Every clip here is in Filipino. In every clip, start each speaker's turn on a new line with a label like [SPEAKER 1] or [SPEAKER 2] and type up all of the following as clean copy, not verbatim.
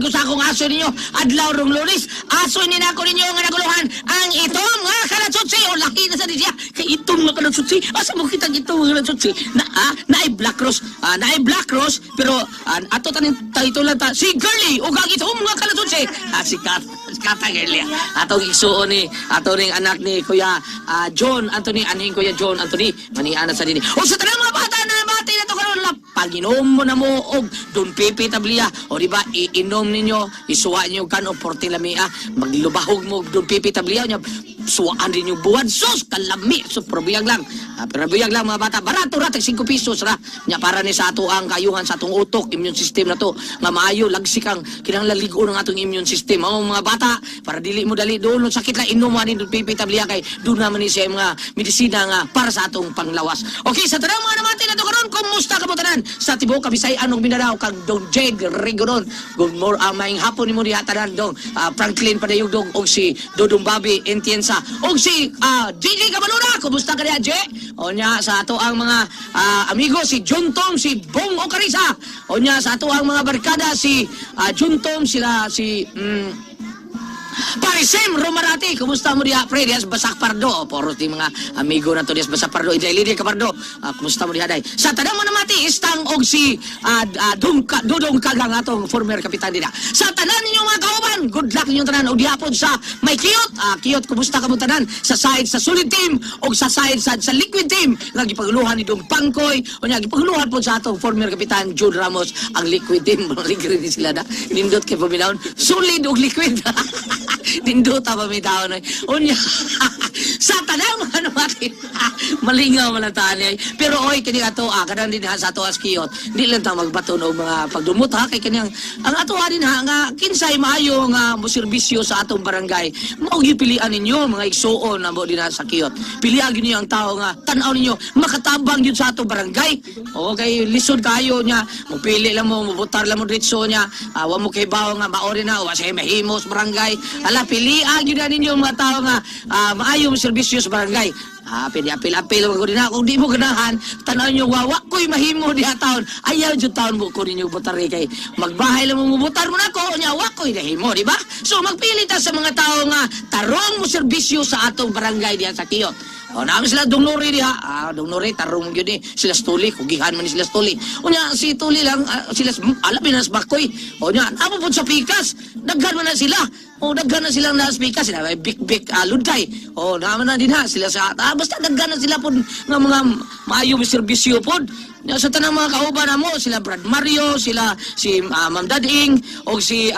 [SPEAKER 1] ko sa akong aso ninyo. Adlaw rong Lunes. Aso ni nako ninyo nga naguluhan. Ang itom nga kalatsutsi. O laki na sa diya. Kay itom nga kalatsutsi. Asa mo kitang itom nga kalatsutsi? Naay Black Rose. Naay Black Rose. Pero ato taning titulan ta. Si Girlie. O kang itom nga kalatsutsi. Si Kata Girlie. Atong isuon ni. Ato ning anak ni Kuya John Anthony. Aning Kuya John Anthony. Maniana sa dini. O sa tanang mga bata na bati na to karon la. Pag-inom mo na mo og Don Pepe Tablia. O diba, iinom ninyo, isuwa nyo kan o porte lamia. Maglubahog mo Don Pepe Tablia. Suwaan din yung buwan. Sus, kalami. So, probiyag lang. Pero biyag lang mga bata. Barato ratag 5 pesos ra. Nya para ni sa ato ang kayuhan sa atong utok, immune system na to. Nga maayo, lagsik ang kinanglaligo ng atong immune system. Mga bata, para dili mo dali doon. Sakit lang, inom mo din Don Pepe Tablia kay doon naman ni siya mga medisina nga para sa atong panglawas. Okay, sa tanang mga naman na to karon, kumusta ka mo tanan? Sa Tibo, Kabisay, anong Mindanao, kag Don Jade Rigoron. Good morning, maing hapon ni mo diha tanan dong. Franklin Padayog dong, og si Dodong Bobby Entienza, og si JJ Cabaluna. Kumusta ka diha, J? O nya sa ato ang mga amigo si Juntong, si Bong Ocarisa. O nya sa ato ang mga barkada si Juntong, sila si Parisem Romarati, kumusta mo diha pre? Dias Basak Pardo. Poros di mga amigo na to dias Basak Pardo. Ijay Lidia Capardo. Kumusta mo diha day? Sa tanang mo namati istang og si Dudong Kagang atong former kapitan dina. Sa tanan ninyo mga kauban, good luck ninyo tanan og diapon sa may Kiyot. Kiyot, kumusta ka mo tanan? Sa side sa solid team og sa side sa liquid team. Nga gipaguluhan ni Dong Pangkoy. O nya gipaguluhan po sa atong former kapitan Jude Ramos ang liquid team. Liquid sila na. Nindot kay paminahon. Solid og liquid. Dinduta pa may tao na unya. Sa tanang mga natin malingaw man ang tani. Pero oy kini ato kadang din ha sa ato as Kiyot di lang ta magbaton og mga pagdumot ha kay kaniyang ang ato din ha nga kinsay maayo nga moserbisyo sa atong barangay mao gipilian ninyo mga igsuon na mo din ha sa Kiyot. Pilihan ninyo ang tao nga tan-aw ninyo makatabang gyud sa atong barangay. O kay lisod kayo nya mopili lang mo mobutar lang mo diretso nya wa mo kay bawo nga maori na wa say mahimos barangay. Ala pilihan gyud ninyo mga tao nga maayo mo serbisyo sa barangay. Apil-apil ko din kung di mo ganahan tanaw nyo wawa ko'y mahimo diha taon ayaw dyan taon mo ko ninyo butari kay magbahay lang mo butar mo na ko nya wako'y nahimo di ba? So magpili ta sa mga tao nga tarong mo serbisyo sa atong barangay diha sa Kiyot. O namin sila Dong Nori diha. Dong Nori tarong gyud ni sila Stuli kugihan man ni sila Stuli. Unya si Tuli lang sila alapin na sa bakoy. O nya amo pud sa pikas daghan man na sila. O daghan na silang nas pikas sila may big luday. O naman na din ha sila sa basta daghan na sila pud nga mga maayo mi serbisyo pud. Sa tanang mga kauban na mo sila Brad Mario, sila si Ma'am Dading o si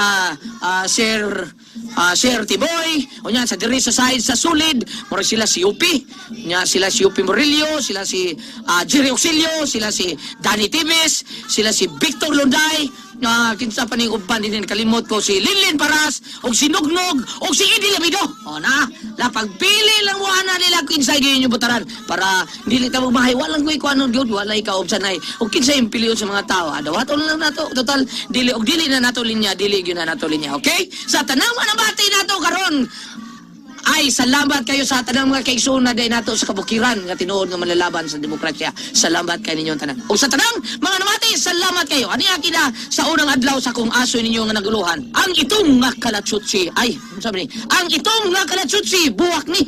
[SPEAKER 1] Sir Tiboy, o nya sa diri sa side sa Sulid, mura sila si Upi, nya sila si Upi Morillo, sila si Jerry Auxilio, sila si Danny Times, sila si Victor Lunday, kinsa pa ning uban din kalimot ko si Linlin Paras, og si Nugnog, og si Eddie Labido. O na, pagpili lang mo ana nila kinsa gyud inyo butaran para dili ta magmahay walang kuy kuno gyud wala ikaw obsanay. Og kinsa impiliyon sa mga tao, dawaton lang nato total dili na nato linya, dili gyud na nato linya. Okay? Sa tanang manabati nato karon ay salamat kayo sa tanang mga kaigsoon na day nato sa kabukiran nga tinuod nga manlalaban sa demokrasya. Salamat kay ninyong tanan. O sa tanang mga namati, salamat kayo. Ani akina sa unang adlaw sa kung aso ninyo nga naguluhan. Ang itong nga kalatsutsi. Ay, sabi ni, ang itong nga kalatsutsi buwak ni.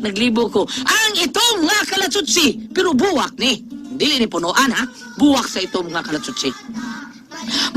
[SPEAKER 1] Naglibo ko. Ang itong nga kalatsutsi pero buwak ni. Dili ni punuan ha. Buwak sa itong nga kalatsutsi.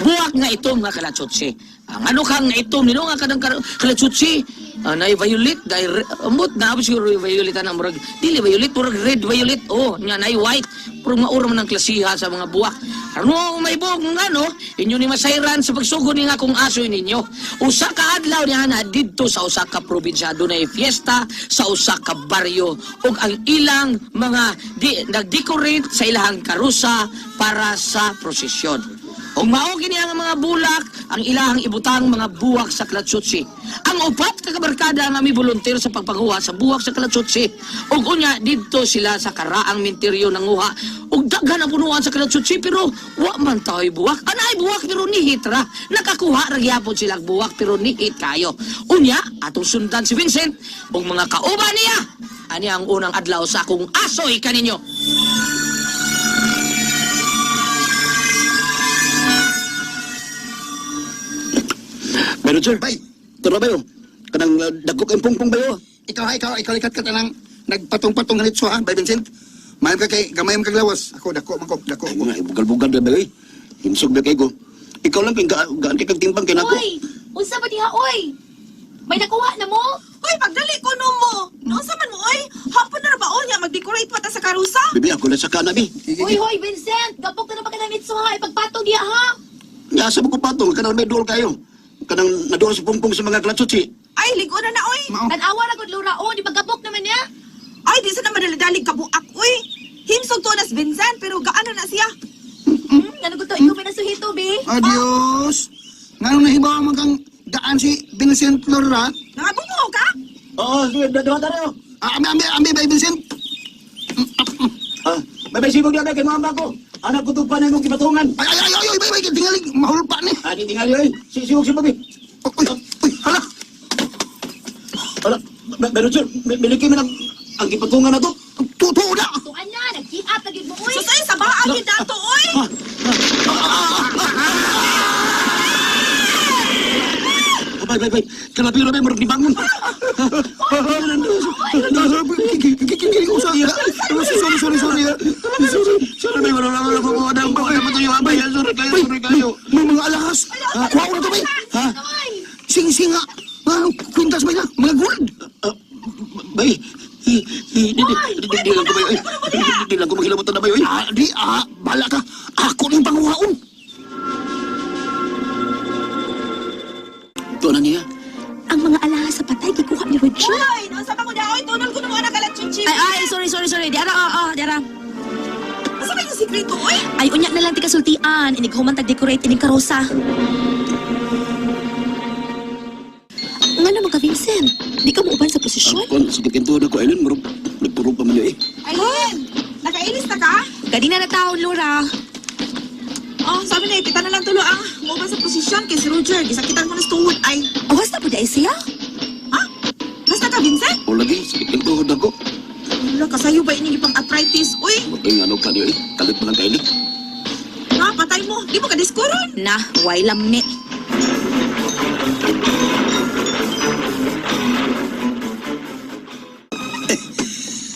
[SPEAKER 1] Buwak nga itong nga kalatsutsi. Ang ano kang nga itong nino nga kadang kalatsutsi. Nay violet dai ambot na siguro violet na murag dili violet murag red violet nya nay white pero maura man ang klasiha sa mga buwak ano may buwak nga no inyo ni masayran sa pagsugod ni nga kung aso ninyo usa ka adlaw niya na didto sa usa ka probinsya dunay fiesta sa usa ka baryo ug ang ilang mga nagdecorate sa ilang karusa para sa prosesyon. Ug mao kini ang mga bulak ang ilahang ibutang mga buwak sa kalatsutsi. Ang upat ka kabarkada nga mi volunteer sa pagpanguha sa buwak sa kalatsutsi. Ug unya didto sila sa karaang minteryo nanguha ug daghan ang punuan sa kalatsutsi pero wa man tao'y buwak. Anay buwak pero nihit ra. Nakakuha ra gyapon sila buwak pero nihit kayo. Unya atong sundan si Vincent ug mga kauban niya. Ani ang unang adlaw sa akong asoy kaninyo.
[SPEAKER 2] Roger,
[SPEAKER 3] Bay,
[SPEAKER 2] tara ba yun? Kanang dagko kayong pungpong ba yun?
[SPEAKER 3] ikaw ikat ka nang nagpatong-patong ganit so ha, Bay Vincent. Mayam ka kay gamay mo kaglawas. Ako dako.
[SPEAKER 2] Ay, mga bugal-bugal na ba yun? Himsog na kayo ko. Ikaw lang kayong gaan kay kagtimbang kay nako.
[SPEAKER 4] Oy! Unsa ba diha, oy? May nakuha na mo?
[SPEAKER 5] Uy, pagdali ko no mo. Noon sa man mo, oy. Hapon na ba o niya mag-decorate pa ta sa karusa?
[SPEAKER 2] Bibi, ako na sa kanabi.
[SPEAKER 4] Uy, hoy, Vincent! Gapok na ba ka ng itso ha? Ipagpatong diha ha?
[SPEAKER 2] Yasa mo ko patong, kanang may duol kayo. Kanang naduol sa pungpong sa mga klatsutsi.
[SPEAKER 5] Ay, ligo na oy.
[SPEAKER 3] Mao.
[SPEAKER 4] Tanawa na gud lura o, di ba gapok naman niya?
[SPEAKER 5] Ay, di sa na madaladalig kabuak, uy. Himsog to nas Vincent, pero gaano na siya?
[SPEAKER 4] Ano ko to, ikaw may nasuhito, be?
[SPEAKER 3] Adios. Ngano nahibaw man kang daan si Vincent Lora?
[SPEAKER 5] Nakabungo ka?
[SPEAKER 2] Oo, sige, dawa tayo.
[SPEAKER 3] Ambi Bay Vincent.
[SPEAKER 2] May sibog na kay mama ko. Anak ko to pa na yung kibatungan.
[SPEAKER 3] Ay, Bay, tingalig mahulpa ni.
[SPEAKER 2] Di tingali yun. Sibog si Papi.
[SPEAKER 3] Uy, hala.
[SPEAKER 2] Wala, pero sir, miliki mo ang kibatungan na to.
[SPEAKER 3] Tutuo na.
[SPEAKER 4] Tuan na, nag-keep up lagi mo, uy!
[SPEAKER 5] Susay sa baa gid dato, oy.
[SPEAKER 2] Bay. Kalapiro bay, marag dibangon. Sorry. Sorry, bay, wala lang ako mga dang bakay. Patuyo, bay. Sorry kayo.
[SPEAKER 3] May mga alahas. Kuha ko na to, Bay.
[SPEAKER 2] Ha?
[SPEAKER 3] Sing-singa. Kwintas ba na? Mga gold.
[SPEAKER 2] Bay, di lang ko bay. Di lang ko maghilabot na bay.
[SPEAKER 3] Bala ka. Ako na yung panguhaon.
[SPEAKER 2] Ito na niya.
[SPEAKER 4] Ang mga alahas sa patay, gikuha ni Roger.
[SPEAKER 5] Uy, noon sa panguda, oy. Tunol ko nung anak alat chinchin.
[SPEAKER 4] Ay, sorry. Diara.
[SPEAKER 5] Asa ba yung sikreto, oy?
[SPEAKER 4] Ay, unya na lang ti kasultian. Inig humantag decorate ining karosa. Nga naman ka, Vincent. Di ka muuban sa posisyon?
[SPEAKER 2] Kon, sakit kanto na ko. Ayun, marag nagpurog pa man yun eh.
[SPEAKER 5] Ayun. Nakailis na ka?
[SPEAKER 4] Kanina na taon, Laura.
[SPEAKER 5] Oh, sabi na, kita na lang tulo ang mauban sa posisyon kay si Roger. Gisakitan mo na sa tuhod, ay.
[SPEAKER 4] Awas na po dahil siya?
[SPEAKER 5] Ha? Basta ka, Vincent?
[SPEAKER 2] O lagi, sakit kanto na ko.
[SPEAKER 5] Wala, kasayo ba ini pang arthritis? Uy,
[SPEAKER 2] Maging ano ka niyo eh. Kalit mo lang kaili.
[SPEAKER 5] ha, patay mo. Di mo ka diskuron.
[SPEAKER 4] Na, way lami.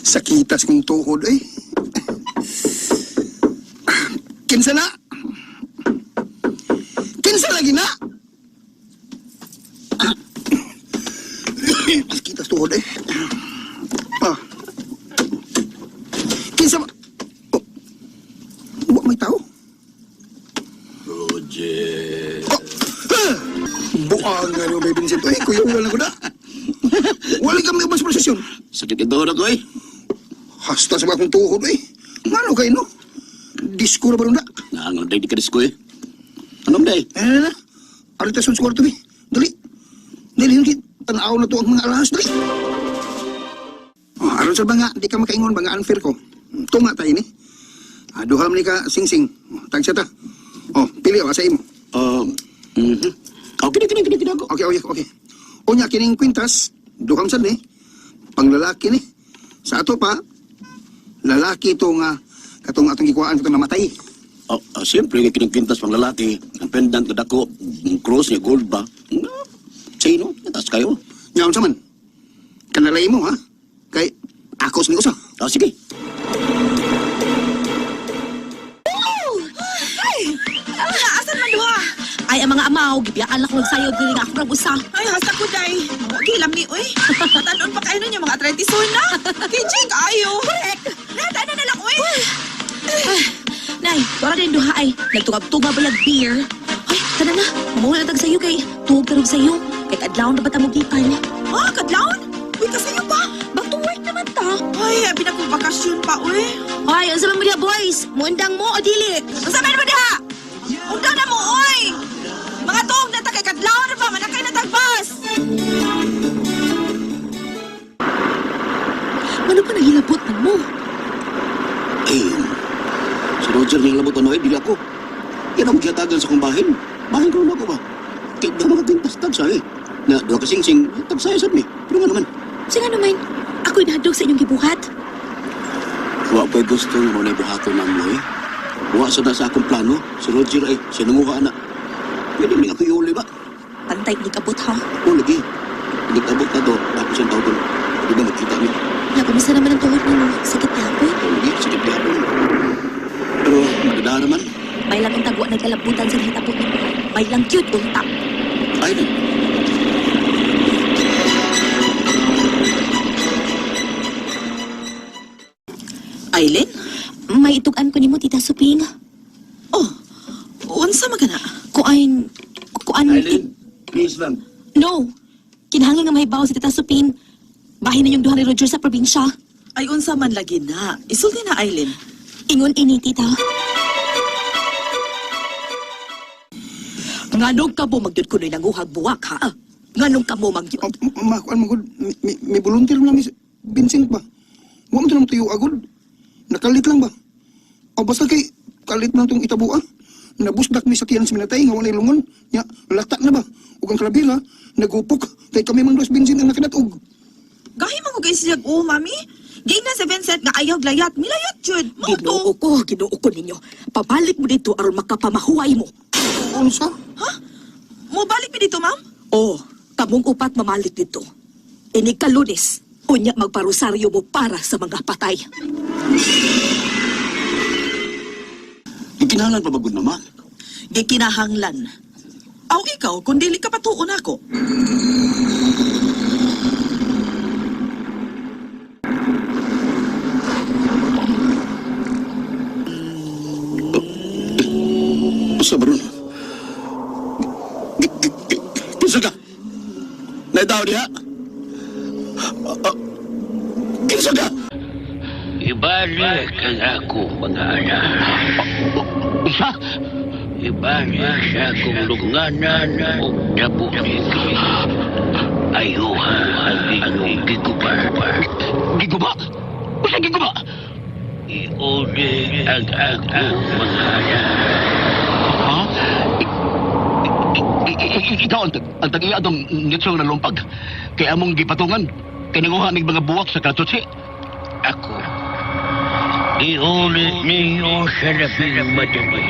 [SPEAKER 3] Sakitas kong tuhod, eh. Kinsa na? Kinsa lagi na? Sakitas tuhod, eh. Kinsa ba? Oh. May tao?
[SPEAKER 2] Roger.
[SPEAKER 3] Buang nga rin, Bay Vincent. Eh, kuya, wala ko na. Wala kami ubas prosesyon.
[SPEAKER 2] Sakit kanto na ko eh.
[SPEAKER 3] Hasta sa akong tuhod, eh. Ngano kayo, no? Disko na ba rin na?
[SPEAKER 2] Nangang day di ka disko eh. Anong day?
[SPEAKER 3] Na. Aritas sa kwarto, eh. Dali. Hindi. Tanaw na to ang mga alahas, dali. Aron sa banga, di ka makaingon, banga unfair ko. Tunga tayo, ni. Duham ni ka, sing-sing. Tagsa ta. Pili o, sa imo.
[SPEAKER 2] Okay ako.
[SPEAKER 3] Okay. Unya, kining kwintas, duham sad ni. Panglalaki ni. Sa ato pa, lalaki ito nga, katong atong gikuhaan katong namatay.
[SPEAKER 2] Siyempre, yung kinagpintas pang lalaki, ang pendant na dako, yung cross niya, gold ba? Sino? Taas kayo.
[SPEAKER 3] Ngayon sa man, kanalay mo ha? Kay, akos ni usa.
[SPEAKER 2] Sige.
[SPEAKER 5] Asan man duha?
[SPEAKER 4] Ay, ang mga amaw, gibiyaan lang ko nagsayo, dili nga ako nabusa.
[SPEAKER 5] Ay, hasta ko, day. Okay, lami, uy. Matanon pa kayo nun yung mga arthritis, uy, na. Kijig, ayo. Correct. Nata na lang, uy.
[SPEAKER 4] Nay, para din duha ay, nagtugab-tugab balag beer. Ay, tana na, mawala tag sayo kay, tuwag tarog sayo. Kay kadlaw na ba tamugitan?
[SPEAKER 5] Ha, kadlawon? Uy, kasayo pa.
[SPEAKER 4] Back to work naman ta.
[SPEAKER 5] Ay, abi na kong bakasyon pa, uy.
[SPEAKER 4] Ay, ang sabi mo diha, boys. Muundang mo o dili?
[SPEAKER 5] Ang sabi mo diha? Ugdaw na mo, uy. Mga tuog na takay kadlawon na ba? Manakay na tagbas.
[SPEAKER 4] Ano pa nahilabot man mo?
[SPEAKER 2] Ay, si Roger nang labot ano eh, dili ako. Yan ang kiyatagan sa kong bahin. Bahin ko na ako ba? Kaya na mga tintas-tagsa eh. Na doon kasing-sing, tagsaya sad mi. Pero nga naman,
[SPEAKER 4] Sige naman, ako'y nahadog sa inyong gibuhat.
[SPEAKER 2] wa ko'y gusto mo na ibuhaton na mo eh. Wa sa na sa akong plano. Si Roger ay sinunguha na. Pwede niya ako iuli ba?
[SPEAKER 4] Pantay ni kabot ha.
[SPEAKER 2] O, lagi. Nagtabot na to. Tapos ang tao to. Di ba magkita niyo?
[SPEAKER 4] Nakumisa naman ang tuhod mo. Sakit na ako.
[SPEAKER 2] O, lagi. Sakit niya ako. Pero, magdaan naman.
[SPEAKER 4] May lang ang tagwa na kalabutan sa hitapot ni mo. May lang cute unta.
[SPEAKER 2] Ay, na.
[SPEAKER 5] Aileen?
[SPEAKER 4] May itugan ko ni mo, Tita Suping.
[SPEAKER 5] Oh, unsa magana?
[SPEAKER 4] Kuan...
[SPEAKER 2] please lang.
[SPEAKER 4] No. Kinahanglan nga mahibaw si Tita Suping. Bahin na yung duha ni Roger sa probinsya.
[SPEAKER 5] Ay, unsa man lagi na. Isulti na, Aileen.
[SPEAKER 4] Ingon ini, Tita. Nganong ka mo magyud kunoy nanguhag buwak, ha? Nganong ka mo magyud?
[SPEAKER 3] Makuan mo gud, may volunteer lang ni Vincent ba? Wa mo to tuyo agud. Nakalit lang ba? O basta kay kalit man tong itabuan. Nabusdak mi sakyan sa minatay nga walay lungon. Nya lata na ba? Ug ang krabila nagupok kay kami man dos Vincent ang nakinatog.
[SPEAKER 5] Gahi man ko kay siya, mami. Di na si Vincent nga ayaw layat. Milayat, Jud.
[SPEAKER 4] Ginoo ko ninyo. Pabalik mo dito aron makapamahuway mo.
[SPEAKER 3] Unsa?
[SPEAKER 5] Ha? Mo balik mi dito, ma'am?
[SPEAKER 4] Oh, kamong upat mamalik dito. Ini ka Lunes, unya magparosaryo mo para sa mga patay.
[SPEAKER 2] Ikinahanglan pa bagod naman.
[SPEAKER 5] Di kinahanglan. Aw, ikaw, kung dili ka patuon ako.
[SPEAKER 2] Basta baron. Kinsa ka? Naitaw niya? Kinsa ka?
[SPEAKER 6] Ibalik ang ako mga anak.
[SPEAKER 2] Isa?
[SPEAKER 6] Ibalik sa akong lunganan o nabunig. Ayuha ang inyong giguba.
[SPEAKER 2] Giguba? Basta giguba?
[SPEAKER 6] Iuli ang ako mga anak.
[SPEAKER 2] Ha? Ikaw ang tag-iya itong nitsong nalumpag. Kaya among gipatungan. Kinanguhan ng mga buwak sa katutsi.
[SPEAKER 6] Ako. Iuli ninyo sa labing madali.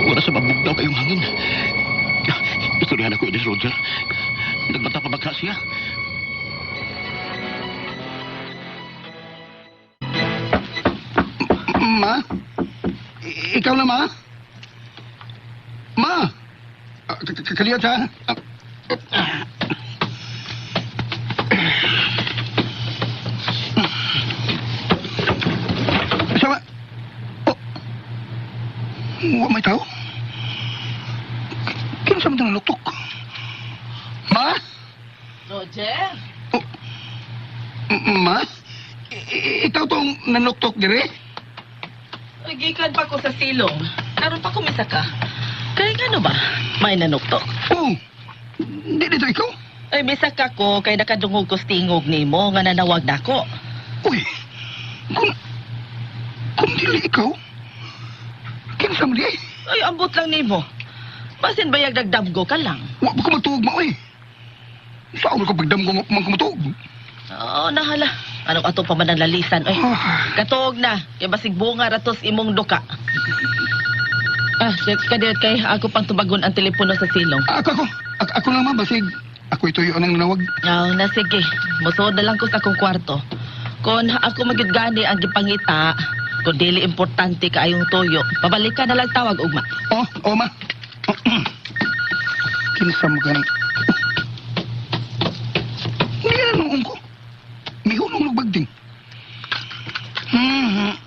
[SPEAKER 2] Wala sa mabugdaw kayong hangin. Istoryahan ako ini, Roger. Nagmata pa bagka siya. Ma? Ikaw na, Ma? Ma? Kaliyot, ha? Sama? Oh. May tao? Kino sa mga naluktok? Ma?
[SPEAKER 5] Roger?
[SPEAKER 3] Oh. Ma? Ikaw tong nanuktok dire?
[SPEAKER 7] Nagikan pa ko sa silong. Naroon pa kumisa ka. Kaya ano ba? May nanuktok.
[SPEAKER 3] Oh. Di dito ikaw?
[SPEAKER 7] Ay, bisa ka ko kay nakadungog ko stingog ni mo nga nanawag na ko.
[SPEAKER 3] Uy. Kung dili ikaw, kinsa mo di?
[SPEAKER 7] Ay, ambot lang ni mo. Basin bayag nagdamgo ka lang.
[SPEAKER 3] Wa ko matuog mo eh. Saan ko pagdam ko man kumatuog?
[SPEAKER 7] Oo, nahala. Anong ato pa man ang lalisan? Ay, katuog na. Kaya basig bunga ratos imong duka. Sex ka dit kay ako pang tubagon ang telepono sa silong.
[SPEAKER 3] Ako lang ma, basig. Ako ito yung anang nanawag.
[SPEAKER 7] Na sige. Musod na lang ko sa akong kwarto. Kung ako magigani ang gipangita, kung dili importante kaayong toyo, pabalik ka na lang tawag, ugma.
[SPEAKER 3] Oh, ma. Kinsa mo gani? Ngayon noong ko. May hulong nagbagding.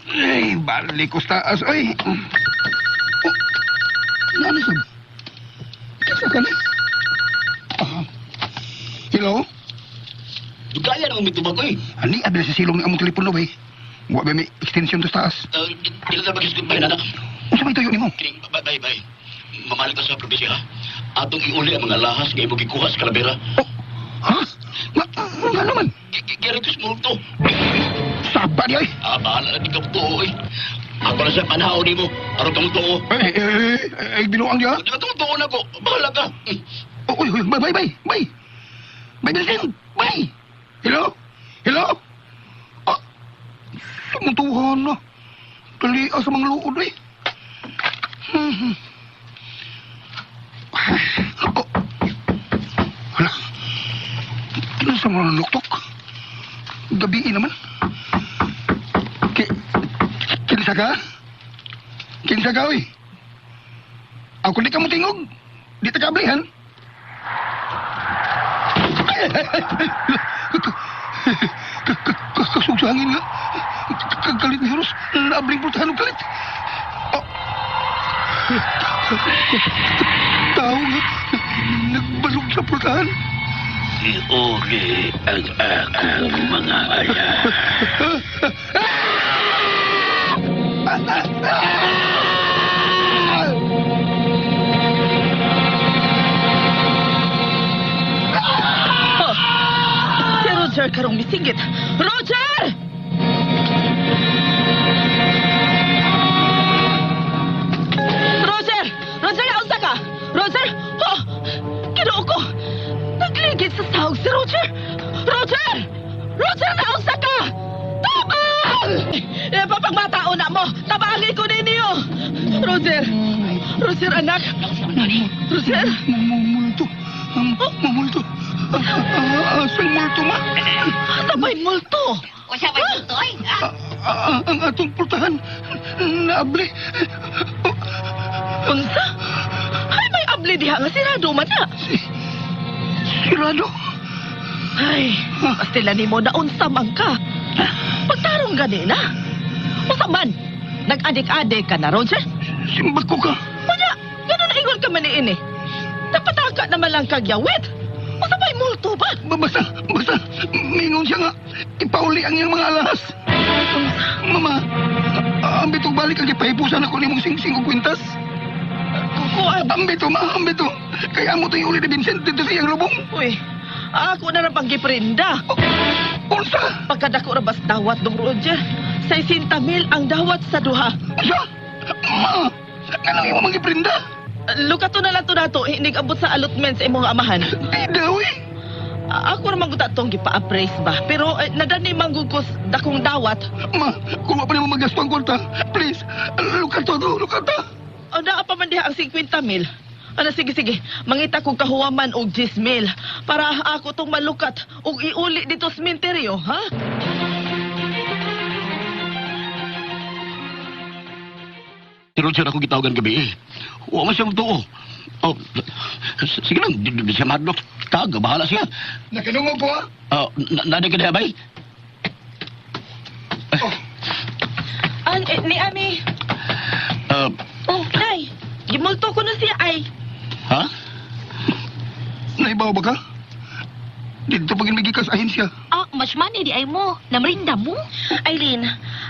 [SPEAKER 3] Ay, balik ko sa taas. Ay. Oh. Ano sab? Kinsa ka ni? Hello?
[SPEAKER 2] Dugaya na umitubag ko eh.
[SPEAKER 3] Ani, abila sa silong ni among telepono ba eh. Wa ba may extension to sa taas?
[SPEAKER 2] Dili na mag-isgot pa anak.
[SPEAKER 3] Unsa may tuyo nimo?
[SPEAKER 2] Kining bye. Mamalik ka sa probinsya ha. Atong iuli ang mga lahas nga imong gikuha sa Calavera.
[SPEAKER 3] Oh. Ha? Nga naman.
[SPEAKER 2] Kiritos mo to.
[SPEAKER 3] Saba di ay.
[SPEAKER 2] Bahala na di ka to eh. Ako na sa panahon ni mo. Araw kang to.
[SPEAKER 3] Ay, binuang diya.
[SPEAKER 2] Di ka to na ko. Bahala ka.
[SPEAKER 3] Uy, bye. Bye, Vincent. Bye. Hello? Oh. no. Dali sa mga luod eh. Oh. Wala. Kinasa mo ng luktok? Gabi naman. Kinsa ka? Kinsa ka, oy? Ako di ka mo tingog. Di ta kablihan. Kasugsangin nga. Kagalit ni Heros. Naabling pultahan ng galit. Tao nga. Nagbalog sa pultahan.
[SPEAKER 6] Iuli ang aking mga anak.
[SPEAKER 7] Si Roger karong misingit. Roger! Roger! Roger, nausa ka! Roger! Oh! Kinuo ko! Nagligid sa sahog si Roger! Roger! Roger, nausa ka! Tabang! Papagmatao na mo! Tabangin ko ninyo! Roger! Roger, anak! Roger!
[SPEAKER 3] Multo. Multo. Asang multo, ma?
[SPEAKER 7] Sabay multo!
[SPEAKER 8] O siya ba ito, ay?
[SPEAKER 3] Ang atong pultahan. Naabli.
[SPEAKER 7] Unsa? Ay, may abli diha nga sirado man na.
[SPEAKER 3] Sirado.
[SPEAKER 7] Ay, pastila ni mo na unsa man ka. Pagtarong gani na. Unsa man? Nag-adik-adik ka na, Roger?
[SPEAKER 3] Simbag ko ka.
[SPEAKER 7] Wala, ganun na ingon ka man ni ini. Napataka naman lang kag yawit. Unsa ba'y multo ba?
[SPEAKER 3] Basta. Mingon siya nga. Ipauli ang iyang mga alas. Mama, ambito balik ang ipahipusan ako ni mong sing-sing o kwintas.
[SPEAKER 7] Kukuan.
[SPEAKER 3] Ambito, ma, ambito. Kaya mo tayo uli ni Vincent dito sa iyang lubong.
[SPEAKER 7] Uy, ako na lang panggiprenda.
[SPEAKER 3] Unsa?
[SPEAKER 7] Pagkadako ra bas dawat dong Roger. 60,000 ang dawat sa duha.
[SPEAKER 3] Unsa? Ma, ganang imo mga iprinda.
[SPEAKER 7] Lukato na lang to nato, hinig abot sa allotment sa imong amahan.
[SPEAKER 3] Di daw eh.
[SPEAKER 7] Ako naman guta tong gipa-appraise ba. Pero nadani manggugos dakong dawat.
[SPEAKER 3] Ma, kung wala pa naman magasto ang kwarta, please, lukato.
[SPEAKER 7] O naa pa man diha ang 50,000. Ano, sige. Mangita kong kahuwaman og 10,000 para ako tong malukat og iuli dito sa sementeryo, ha?
[SPEAKER 2] Si Roger ako gitawagan gabi eh. Huwag man siya magtuo. Oh, sige lang, di siya madlok. Taga, bahala siya.
[SPEAKER 3] Nakanungo po ah.
[SPEAKER 2] Oh, naday ka na, bay?
[SPEAKER 7] Ni Ami. Oh, Nay. Gimulto ko na siya, ay.
[SPEAKER 2] Ha?
[SPEAKER 3] Naibaw ba ka? Dito pagin may gikas ahensya.
[SPEAKER 8] Ah, mas mani di ay mo. Namrinda mo?
[SPEAKER 4] Aileen,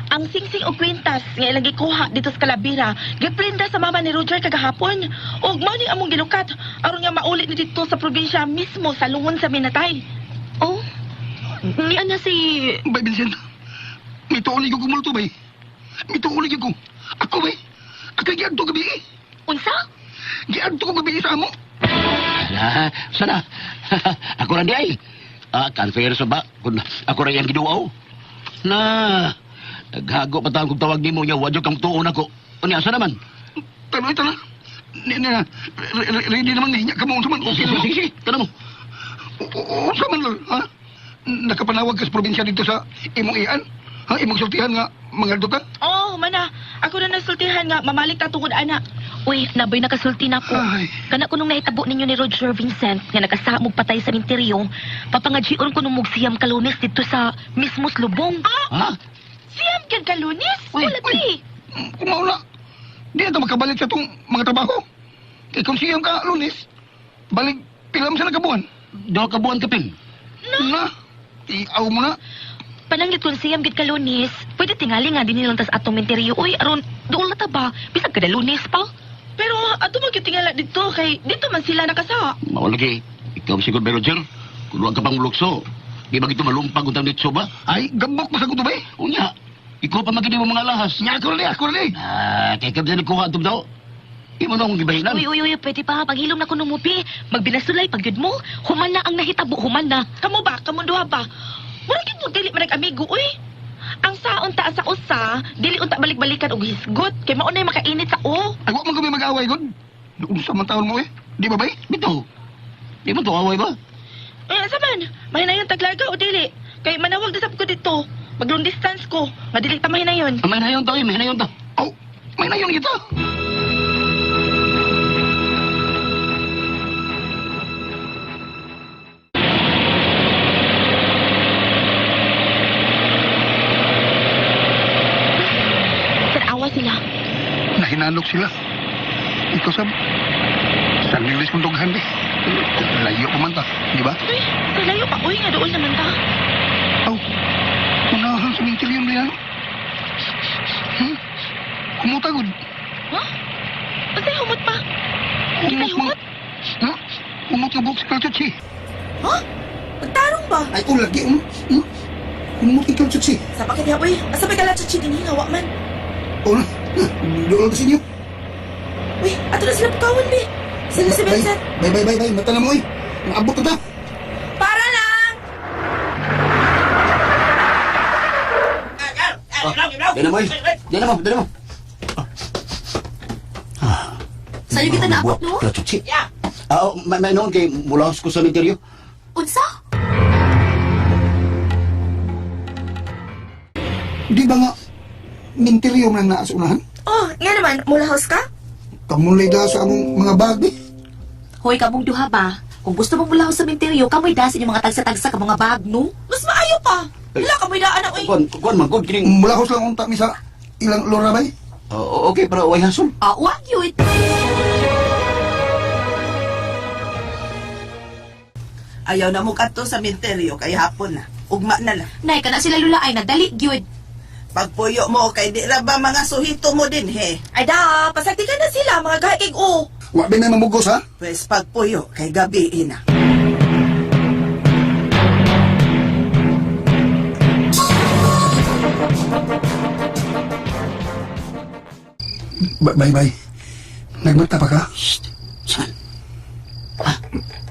[SPEAKER 4] ang singsing o kwintas nga ilang gikuha dito sa Calabira, giprinda sa mama ni Roger kagahapon. Og mani among gilukat aron nga maulit ni dito sa probinsya mismo sa lungon sa Minatay.
[SPEAKER 8] Oh, ni ana si...
[SPEAKER 3] Bay Vincent, may tuulig ko kumulto bay. May tuulig ko. Ako bay. Ako giadto gabi eh.
[SPEAKER 8] Unsa?
[SPEAKER 3] Giadto ko gabi sa amo.
[SPEAKER 2] Ala, sana. Ako rin di ay. Confess ba? Kung ako rin yung giduaw. Na, naghago pa tayo kung tawag ni mo niya, wadyo kang tuon ako. Unya, asa naman?
[SPEAKER 3] Tanoy. Ready naman niya ka mo sa man. Okay naman.
[SPEAKER 2] Sige, tanong mo.
[SPEAKER 3] Sa man lol, ha? Nakapanawag ka sa probinsya dito sa imong ian? Ha? Imong sultihan nga mga ka?
[SPEAKER 4] Oh, mana, ako na nasultihan nga mamalik ta tungod ana.
[SPEAKER 8] Uy, nabay nakasulti na ko.
[SPEAKER 3] Ay.
[SPEAKER 8] Kana ko nung nahitabo ninyo ni Roger Vincent nga nakasamog patay sa minteryo, papangadjion ko nung mugsiyam kalunes dito sa mismo lubong.
[SPEAKER 2] Ha?
[SPEAKER 4] Siyam gyud ka Lunis?
[SPEAKER 3] Uy,
[SPEAKER 4] Wala ti.
[SPEAKER 3] Kung mauna, di na makabalik sa itong mga trabaho. Eh kung siyang ka, Lunis, balik pilam sa nagabuhan.
[SPEAKER 2] Daw ka buwan kapin.
[SPEAKER 3] Na, iaw mo na.
[SPEAKER 8] Pananglit kung siyam gid ka Lunes, pwede tingali nga din nilang tas atong minteryo. Uy, aron doon na ta ba? Bisag kada Lunes pa.
[SPEAKER 4] Pero ato magkitingala dito kay dito man sila nakasa.
[SPEAKER 2] Mawalagi, ikaw siguro ba, Roger? Kung huwag ka pang lukso, di ba ito malumpag kung dito ba?
[SPEAKER 3] Ay, gambok pa sa kuto ba eh?
[SPEAKER 2] Unya, ikaw pa magiging mo mga lahas.
[SPEAKER 3] Nya, ako rin.
[SPEAKER 2] Kaya ka dyan nagkuha ito daw. Di mo na akong gibahinan.
[SPEAKER 8] Uy, pwede pa. Paghilom na ko nung mupi. Magbinasulay, pagyud mo. Human na ang nahitabo, human na.
[SPEAKER 4] Kamo ba? Kamo duha ba? Mura gid mo dili man nag-amigo, uy. Ang saon ta sa usa, dili unta balik-balikan og hisgot kay mao nay makainit sa o.
[SPEAKER 3] Ay, wag man kami mag-away, God. Unsa man taon mo eh? Di ba, bay?
[SPEAKER 2] Bitaw. Di mo to away ba?
[SPEAKER 4] Saman, mahinayon taglarga o dili. Kay manawag na sab ko dito. Mag-long distance ko. Nga dili ta mahinayon.
[SPEAKER 2] May nayon to, may nayon to.
[SPEAKER 3] Aw, may nayon kita.
[SPEAKER 4] Tanawa sila.
[SPEAKER 3] Nahinanok sila. Ikaw sab. Sa nilis mong dughan, be. Layo pa man ta, di ba?
[SPEAKER 4] Uy, kalayo pa. Uy, nga doon naman ta.
[SPEAKER 3] Aw, unahan sa mintilyon na yan. Kumuta, God.
[SPEAKER 4] Ha? Masay humot pa. Hindi
[SPEAKER 3] Humot
[SPEAKER 4] kayo
[SPEAKER 3] mo.
[SPEAKER 4] humot?
[SPEAKER 3] Ha? Humot nga buhok sa kaltsutsi.
[SPEAKER 5] Ha? Magtarong ba?
[SPEAKER 3] Ay, lagi, Humot ikaw, tsutsi.
[SPEAKER 5] Sa bakit niya, uy? Asa may kalatsa din hawa man.
[SPEAKER 3] O na, doon lang sa inyo.
[SPEAKER 5] Uy, ato na sila pagkawan, be. Sila si Vincent.
[SPEAKER 3] Bay. Mata na mo, eh. Naabot na ta.
[SPEAKER 5] Para lang!
[SPEAKER 2] Dala mo, dala mo.
[SPEAKER 8] Sa'yo kita naabot, no?
[SPEAKER 2] Kratsuchi. May noon kay mula ko sa misteryo.
[SPEAKER 8] Unsa?
[SPEAKER 3] Di ba nga, minteryo man ang naas unahan?
[SPEAKER 5] Oh, nga naman, mula house ka?
[SPEAKER 3] Kamulay da sa among mga bag, eh.
[SPEAKER 8] Hoy, kamong duha ba? Kung gusto mong mula sa sementeryo, kamoy dasin yung mga tagsa-tagsa ka mga bag, no?
[SPEAKER 5] Mas maayo pa. Wala ka may daan na, uy.
[SPEAKER 2] Kuan man, good kining.
[SPEAKER 3] Mula house lang unta mi sa ilang lora bay.
[SPEAKER 2] Okay, pero way hason.
[SPEAKER 8] Wag yun.
[SPEAKER 5] Ayaw na mo kadto sa minteryo kay hapon na. Ugma na lang.
[SPEAKER 8] Nay, kana sila lula ay nadali, gyud.
[SPEAKER 5] Pagpuyo mo kay di ra ba mga suhito mo din, he? Ay da, pasagti ka na sila, mga gahikig o.
[SPEAKER 3] Wa ba may mamugos, ha?
[SPEAKER 5] Pwes pagpuyo kay gabi na.
[SPEAKER 3] Bay. Nagmata pa ka?
[SPEAKER 2] Saan?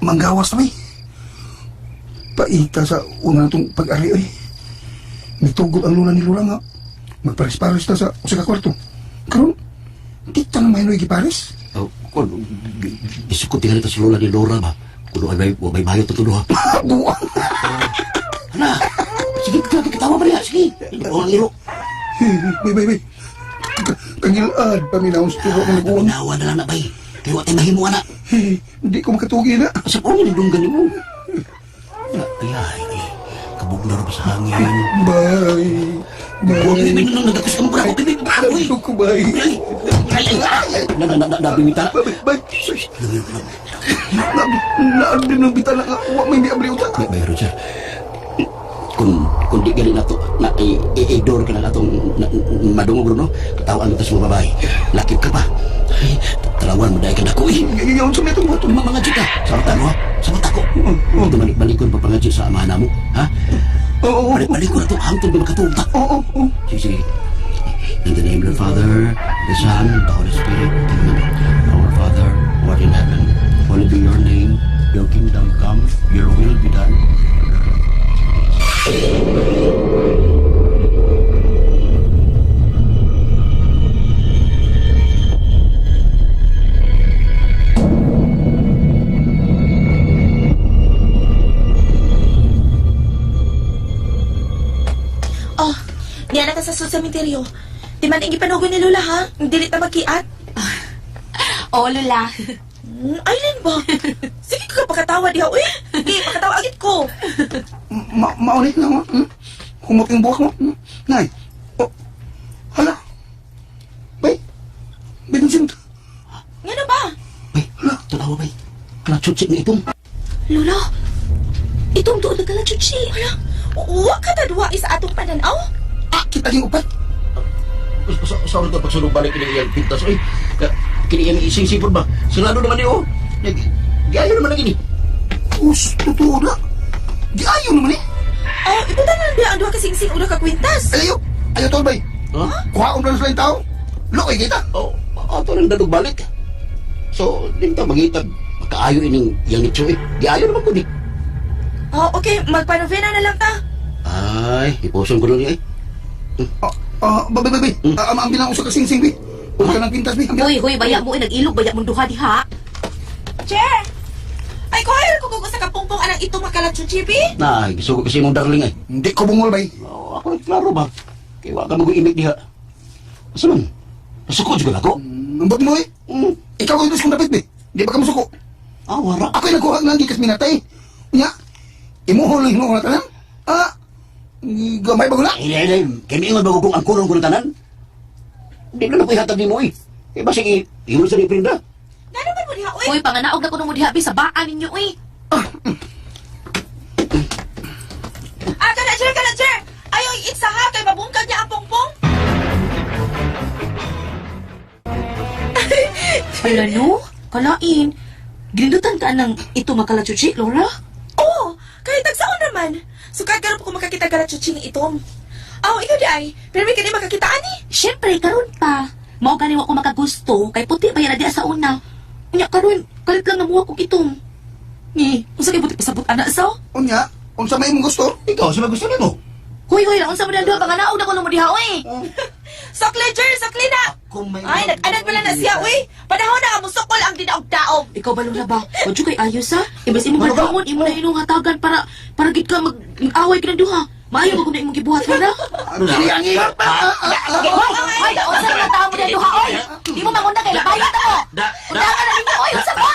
[SPEAKER 3] Manggawas na, bay. Paita sa una itong pag-ari, ay. Nagtugod ang lula ni Lula nga. Magparis-paris na sa usa ka kwarto. Karon, di ta na mahinoy giparis.
[SPEAKER 2] Kuan, isukot tinggal ito sa lola ni Laura ba? Kuno ay may bayo to tuduha.
[SPEAKER 3] Buwan.
[SPEAKER 2] Hala, sige, katawa ba niya? Sige, orang liro.
[SPEAKER 3] Bay. Tangilad, paminaw sa turo ng nagbuwan.
[SPEAKER 2] Nawa na lang na, bay. Kaya wate mahimu na.
[SPEAKER 3] Hindi ko makatugi na.
[SPEAKER 2] Sa po nga nilunggan mo. Ay, kabugnar ba sa hangin?
[SPEAKER 3] Bay.
[SPEAKER 2] Huwag bibig nang nagdakus ka mo pala. Huwag bibig ba ako eh.
[SPEAKER 3] Ano ko, bay?
[SPEAKER 2] Ay, nabimita na.
[SPEAKER 3] Bay. Naandin ng bitala nga. Huwag may miabli uta.
[SPEAKER 2] Bay, Roger. Kung di galing nato, na i-door ka na natong madungo, Bruno. Katawan mo ito sa mga babae. Lakip ka pa. Ay, talawan mo dahil ka na ko eh.
[SPEAKER 3] Yaon sa may itong moto.
[SPEAKER 2] Mga chika. Sa mata mo, ha? Sa mata ko. Ito balik-balikon pa pangadji sa amana mo, ha?
[SPEAKER 3] Oo.
[SPEAKER 2] Balik-balikon na ito. Hangtod ba makatuunta?
[SPEAKER 3] Oo.
[SPEAKER 2] Sige. In the name of the Father, the Son, the Holy Spirit. Amen. Our Father, who art in heaven, hallowed be your name. Your kingdom come, your will be done.
[SPEAKER 5] Oh, niya na ka sa sementeryo. Di man ang ipanugon ni Lola, ha? Dili ta magkiat.
[SPEAKER 8] Oo, lula.
[SPEAKER 5] Aileen ba? Sige ka pakatawa diha, uy. Di, pakatawa agit ko.
[SPEAKER 3] Maunit lang, ha? Humot yung buhok mo. Nay. Oh. Hala. Bay. Binusin to.
[SPEAKER 5] Nga na ba?
[SPEAKER 2] Bay, tulawa bay. Kalatsutsi ni itong.
[SPEAKER 5] Lola, itong doon na kalatsyot siya. Hala, uwa ka na duwa isa atong pananaw?
[SPEAKER 3] Kita yung upat.
[SPEAKER 2] Sa oras na pagsulong balik kini iyang pintas, oy. Kini iyang ising-sipod ba? Sinado naman niyo, oh. Giayo naman na gini.
[SPEAKER 3] Totoo na. Di ayaw naman eh.
[SPEAKER 5] Oh, ibutan na lang ang duwa kasing-sing una ka kwintas.
[SPEAKER 3] Ayaw. Ayaw tol, bay.
[SPEAKER 2] Ha?
[SPEAKER 3] Kuhaon na sa laing tao. Lokay kita.
[SPEAKER 2] Oh, ato lang dadog balik. So, din ta mangitag. Makaayo ining yang nitso eh. Giayo naman ko di.
[SPEAKER 5] Oh, okay, magpanovena na lang ta.
[SPEAKER 2] Ay, iposon ko lang niya eh.
[SPEAKER 3] Bay. Ambil lang usa ka singsing, bay. Huwag ka ng pintas, bay. Ambil.
[SPEAKER 5] Hoy, baya mo nag-ilog, baya mong duha diha. Chair! Ay, kuhayan ko sa kapungpong anang ito makalatsuchi, bi?
[SPEAKER 2] Nah, gusto ko kasi mong darling ay.
[SPEAKER 3] Hindi ko bungol, bay.
[SPEAKER 2] Oh, ako klaro ba? Kaya wala ka mag-imig diha. Asa man? Nasuko juga ako.
[SPEAKER 3] Ambot mo, eh. Ikaw ang kong dapat, bay. Di ba ka musuko?
[SPEAKER 2] Ah, wala.
[SPEAKER 3] Ako yung nagkuha ng gikas minatay. Nya, imuhol yung hinungan tanan. Gamay ba ko na?
[SPEAKER 2] Ay, kami ingon bago kung ang kulong ko ng tanan. Hindi na po ihatag ni mo eh. Eh, basta iyon sa ni Prinda.
[SPEAKER 5] Naman mo diha, uy?
[SPEAKER 8] Uy, panganaog na ko nung mo dihabi sa baan ninyo, uy.
[SPEAKER 5] Kana, Chair! Ayaw, itsa ha, kay mabungkag niya ang pongpong.
[SPEAKER 8] Ala no? Kalain. Gilindutan ka ng ito makalatsuchi, Laura?
[SPEAKER 5] Oo, kahit tagsaon naman. Sukat karon po kung makakita ka na chuching itom. Ikaw di ay. Pero may kani makakitaan ni.
[SPEAKER 8] Siyempre, karon pa. Mao gani wa ko makagusto, kay puti pa yan na sa una. Unya karon, kalit lang namuha ko itong. Ni, unsa kay buti pasabot ana sa?
[SPEAKER 3] Unya, unsa may mong gusto?
[SPEAKER 2] Ikaw, sila gusto nimo.
[SPEAKER 8] Hoy, lang unsa mo dan duha panganaog na ko nung mo diha, uy.
[SPEAKER 5] Sokle, Chair! Sokle na! Ay, nag-anad pala na siya, uy! Panahon na musukol ang dinaog-daog!
[SPEAKER 8] Ikaw ba Lola ba? Wadyo kay ayos ha? Ibas imong kadamon, imo na inong hatagan para gid ka mag-away ka ng duha. Maayo ba kung na imong gibuhat ka na?
[SPEAKER 2] Ano na?
[SPEAKER 8] Hoy, unsa na tao mo na duha, oy? Di mo mangunda kay labayat ako. Undangan na ninyo, oy, unsa ba?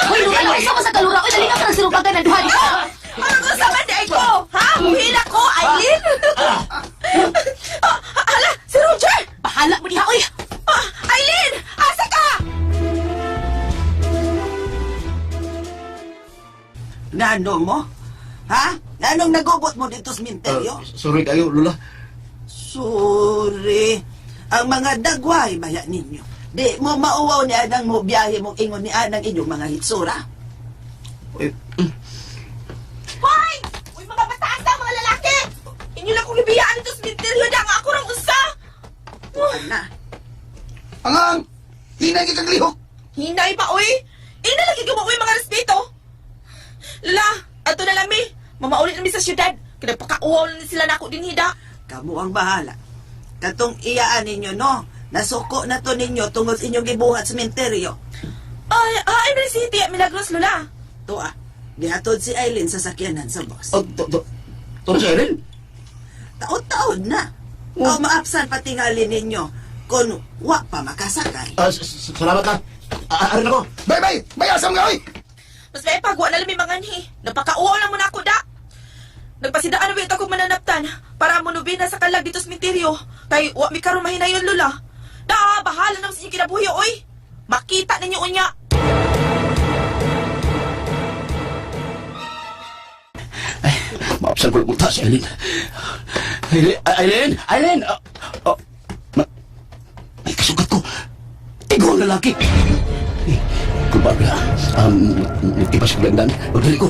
[SPEAKER 8] Hoy, Lola, unsa mo sa kalura? Oy, dali ka ng sirubagan ng duha dito.
[SPEAKER 5] Ano sa manday ko? Ha? Muhila ko, Aileen? Hala, si Roger!
[SPEAKER 8] Bahala mo diha, oy.
[SPEAKER 5] Aileen! Asa ka?
[SPEAKER 9] Nano mo? Ha? Anong nagubot mo dito sa minteryo?
[SPEAKER 2] Sorry kayo, Lula.
[SPEAKER 9] Sorry. Ang mga dagway, baya ninyo. Di mo mauwaw ni Anang mo biyahe mong ingon ni Anang inyong mga hitsura.
[SPEAKER 5] Hoy! Uy, mga bataas na, mga lalaki! Inyo lang kong ibiyaan dito sa minteryo na nga ako rang usa!
[SPEAKER 9] Na.
[SPEAKER 3] Angang, hinay ka kaglihok.
[SPEAKER 5] Hinay pa, uy! Ina lagi gumawa mga respeto! Lala, ato na lami. Mamaulit namin sa syudad. Kinapakauwaw na sila na ako din hida.
[SPEAKER 9] Kamu ang bahala. Katong iyaan ninyo, no? Nasuko na to ninyo tungod sa inyong gibuhat sa minteryo.
[SPEAKER 5] Ay, City, Milagros, Lula.
[SPEAKER 9] To gihatod si Aileen sa sakyanan sa boss.
[SPEAKER 2] To si Ellen?
[SPEAKER 9] Taon-taon na. O maapsan patingali ninyo kung wa pa makasakay.
[SPEAKER 2] Salamat na. Arin ako.
[SPEAKER 3] Bay, asam nga, oy.
[SPEAKER 5] Mas may pagwa na lami mga anhi. Napakauwaw lang mo na ako, da. Nagpasidaan na ito kong mananaptan para munubin na sa kalag dito sa minteryo. Kay wa mi karon mahinayon, Lula. Da, bahala naman sa inyo kinabuhi, oy. Makita ninyo unya.
[SPEAKER 2] Maapsan ko lang punta si Aileen. Aileen! May kasugat ko. Tigo ang lalaki. Kumbaga, nagtipas ko lang dami. Magdali ko.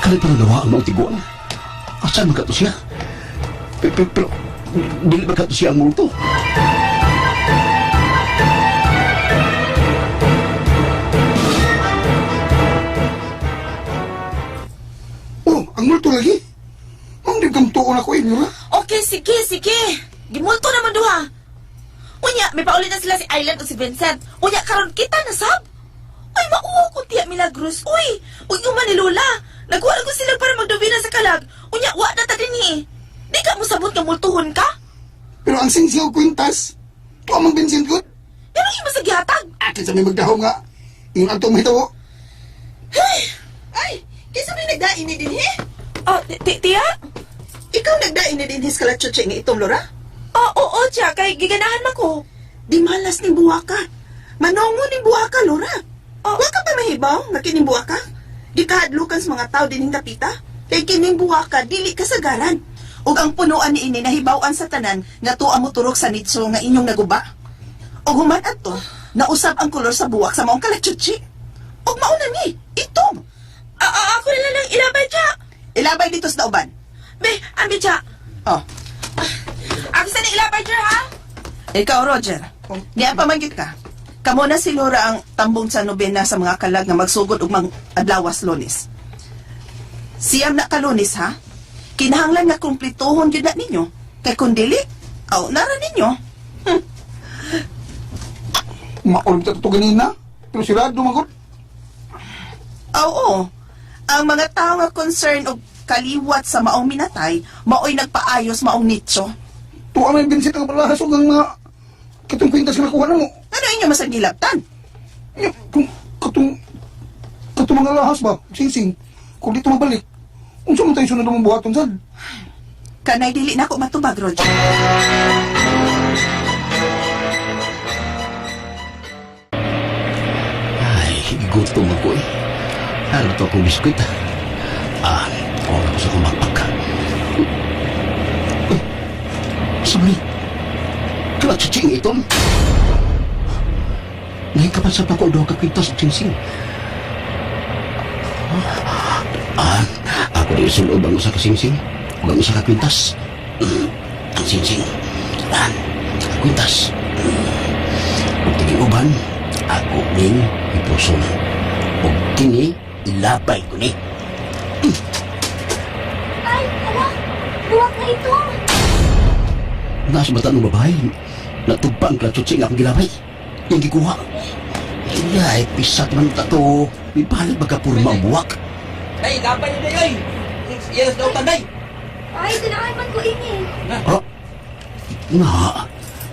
[SPEAKER 2] Kalit pa nalawa ang mga tiguan. Asan magkato siya? Pero, dili magkato siya ang multo.
[SPEAKER 3] Ang multo lagi. Ang di kang tuon ako, Lula.
[SPEAKER 5] Okay, sige. Gimulto naman duha. Unya, may paulit na sila si Island o si Vincent. Unya, karon kita na sab. Ay, mauwa ko tiya Milagros. Uy, yung ni Lola. Nagwala ko sila para magdubina sa kalag. Unya, wa na ta din eh. Di ka mo sabot nga multuhon ka?
[SPEAKER 3] Pero ang singsiyaw kwintas, tuwa mang Vincent good.
[SPEAKER 5] Pero ima sa gihatag.
[SPEAKER 3] Akin sa may magdahaw nga. Yung ang tumahitaw.
[SPEAKER 9] Ay, kaysa may nagdain ni din, he?
[SPEAKER 5] Tiya?
[SPEAKER 9] Ikaw nagdain ni din his kalatsuchi nga itong, Lora?
[SPEAKER 5] Oo, tiya. Kay giganahan man ko.
[SPEAKER 9] Di malas ni buwa ka. Manongo ni buwa ka, Lora. Wa ka pa mahibaw nga kining buwa ka? Di kahadlukan sa mga tao dining kapita? Kay kining buwa ka, dili kasagaran. Ug ang punuan ni ini nahibawan sa tanan nga tuwa mo turok sa nitso nga inyong naguba. Ug human adto, nausab ang kolor sa buwak sa maong kalatsuchi. Ug mauna ni, itom.
[SPEAKER 5] Ako na lang ilabay, tiya.
[SPEAKER 9] Ilabay dito sa dauban.
[SPEAKER 5] Be, ambi, tiya.
[SPEAKER 9] Oh,
[SPEAKER 5] Ako sa ni ilabay, tiya, ha?
[SPEAKER 9] ikaw, Roger. Niya pamanggit ka. Kamo na si Laura ang tambong sa nobena sa mga kalag nga magsugod ug mang adlawas Lunes. Siyam na kalunis, ha? Kinahanglan nga kumplituhon yun na ninyo. Kay kung dili, aw nara ninyo.
[SPEAKER 3] Maulog ta to ganina. Pero sirado magod.
[SPEAKER 9] Oo. Ang mga tao nga concern og kaliwat sa maong minatay, maoy nagpaayos maong nicho.
[SPEAKER 3] Tuwa may Vincent ang palahas o ang mga katong kwintas na nakuha na mo.
[SPEAKER 9] Ano inyo masagilaptan?
[SPEAKER 3] Katong mga lahas ba? Sing-sing. Kung dito mabalik, unsa man tayo sunod mong buhaton sad?
[SPEAKER 9] Kanay dili na ako matubag, Roger.
[SPEAKER 2] Ay, gutom ako eh. Ano to akong biskuit? Oras ko sa kumakpak. Sabi, kalat sa ching iton. Nahikapansap ako daw kapintas at sing-sing. Ako din sulod ang usa ka sing-sing. Ang usa ka kwintas. Ang sing-sing. Kwintas. Kung tiging uban, ako ning ipuson. O kini, ilapay ko ni.
[SPEAKER 8] Ay, ala! Buwak na ito!
[SPEAKER 2] Nasa mata ng babae, natugpa ang klatsutsi nga akong gilapay. Yung gikuha. Ay, pisat man tato. May balik magkapurma ang buwak.
[SPEAKER 1] Ay, lapay na yun! Yes, daw tanday!
[SPEAKER 8] Ay, tinakay man ko ingin.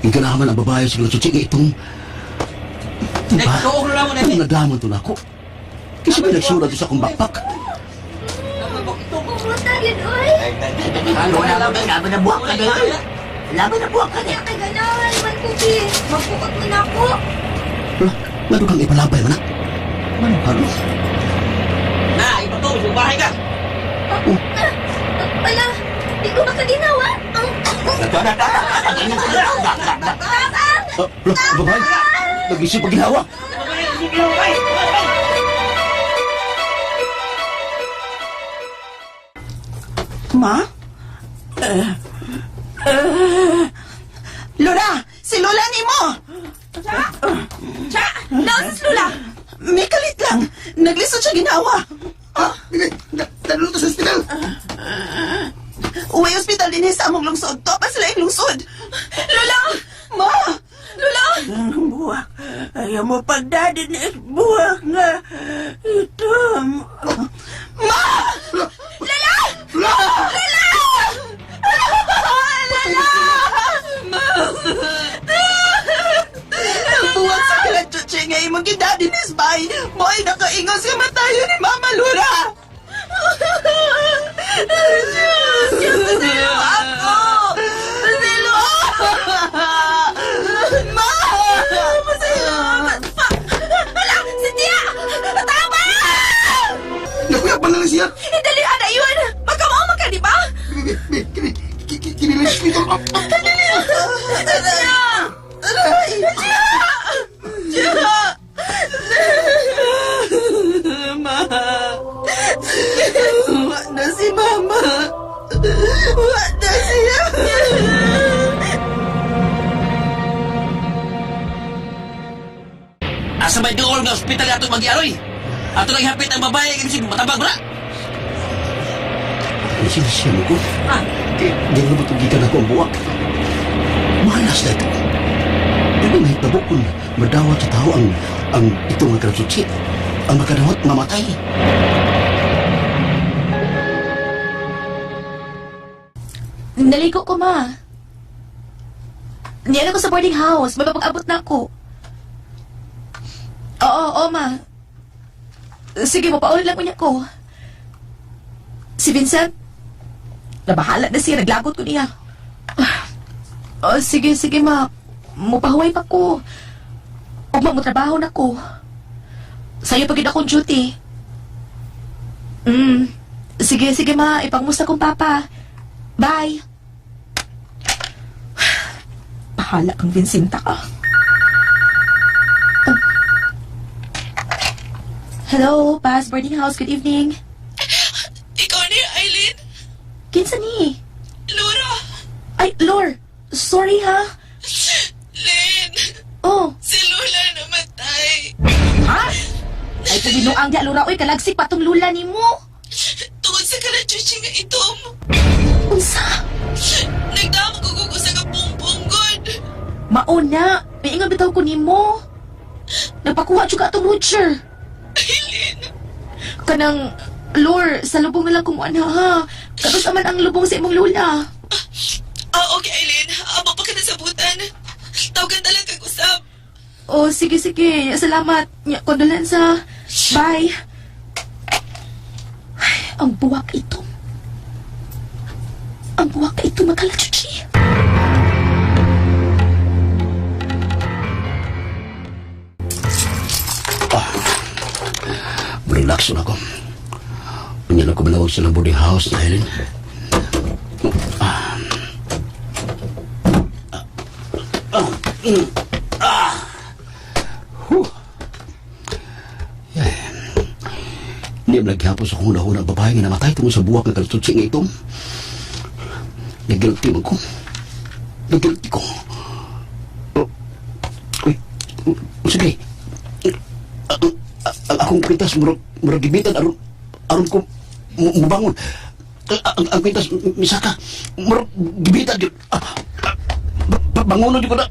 [SPEAKER 2] Yung ganaman ang babae sa klatsutsi nga itong... Diba?
[SPEAKER 1] Nagsuog na lang mo na
[SPEAKER 2] Ang nadaman to na ako. Kasi may nagsurat sa akong backpack.
[SPEAKER 8] Pumunta yun, oy!
[SPEAKER 1] Ano na lang, laban na buwak ka gano'n. Laban na buwak ka
[SPEAKER 8] Kaya kay ganahan man ko, Bi. Magpukot mo na ako.
[SPEAKER 2] Lalo kang ipalabay mo na. Ano?
[SPEAKER 1] Na, ipato, subahay ka!
[SPEAKER 8] Ala, di ko makaginawa.
[SPEAKER 2] Babae, nag-isip ang ginawa.
[SPEAKER 9] Ma? Lola! Si Lola ni mo!
[SPEAKER 5] Cha! Naon si Lula?
[SPEAKER 9] May kalit lang. Naglisod siya ginawa.
[SPEAKER 3] Dalo to sa hospital.
[SPEAKER 9] Uwi hospital din sa among lungsod. To pa sila yung lungsod. Lola! Ma! Lola! Buwak. Ayaw mo pagdadin na buwak nga. Ito. Ma! Lola! Lola! Lola! Lola! Ma! Buwak sa kalatutsi nga imong gidadin is bay. Mo ay nakaingaw sa matayo ni Mama Lura. Pasilo ako! Pasilo! Ma! Pasilo! Hala! Si Tia! Tama!
[SPEAKER 3] Nakuya pa lang siya.
[SPEAKER 9] Dali, ana yun! Magkamao ka, di ba?
[SPEAKER 3] Kini lang hospital.
[SPEAKER 9] Tia! Aray! Tia! Tia! Ma! Wala na si Mama! Wala na siya!
[SPEAKER 1] Asa may dool nga ospital ato mag-iaroy? Ato lang ihapit ang babae kasi matabag mo na.
[SPEAKER 2] Ang sinisya mo ko. Di mo matugikan ako ang buwak. Malas na ito. Di ba nahitabo kung madawat sa tao ang itong nagkarasutsi? Ang makadawat mamatay.
[SPEAKER 8] Naligo ko, ma. Niyan ako sa boarding house. May mapag-abot na ako. Oo, ma. Sige, mapaulit lang ko niya ko. Si Vincent, nabahala na siya. Naglagot ko niya. Sige, ma. Mupahuway pa ko. Huwag magtrabaho na ko. Sa'yo pagid akong duty. Sige, ma. Ipangmusta kong papa. Bye. Bahala kang Vincenta ka. Hello, Paz Boarding House. Good evening.
[SPEAKER 5] Ikaw ni Aileen?
[SPEAKER 8] Kinsa ni?
[SPEAKER 5] Laura?
[SPEAKER 8] Ay, Lor. Sorry, ha?
[SPEAKER 5] Len?
[SPEAKER 8] Oh.
[SPEAKER 5] Si Lula namatay.
[SPEAKER 8] Ha? Ay, pagbinuang di, Lora. Uy, kalagsik pa tong lula ni mo.
[SPEAKER 5] Tungod sa kalachuchi nga itom.
[SPEAKER 8] Unsa?
[SPEAKER 5] Nagdamo ko sa kapumpong god.
[SPEAKER 8] Mauna, may ingat bitaw ko nimo. Nagpakuha jud ka atong Roger.
[SPEAKER 5] Aileen.
[SPEAKER 8] Kanang lore sa lubong na lang kumuana ha. Tapos aman ang lubong sa imong lola.
[SPEAKER 5] Okay, Aileen. Amo pa ka na sabutan. Tawagan na lang kag usab.
[SPEAKER 8] Oh, sige. Salamat. Kondolensa. Bye. Ay, ang buwak ito. Ang buwak ito, magkalachuchi.
[SPEAKER 2] Relax na ako. Ganyan ako manawag sa ng boarding house na Helen. Hindi mo naghapos akong huna-huna babae nga namatay tungkol sa buwak na kalututsi nga itong. Nagilty mo ko. Nagilty ko. Sige. Ang akong kwintas murag gibitan aron ko mubangon. Ang kwintas misaka murag gibitan gyud. Bangonon gyud ko na.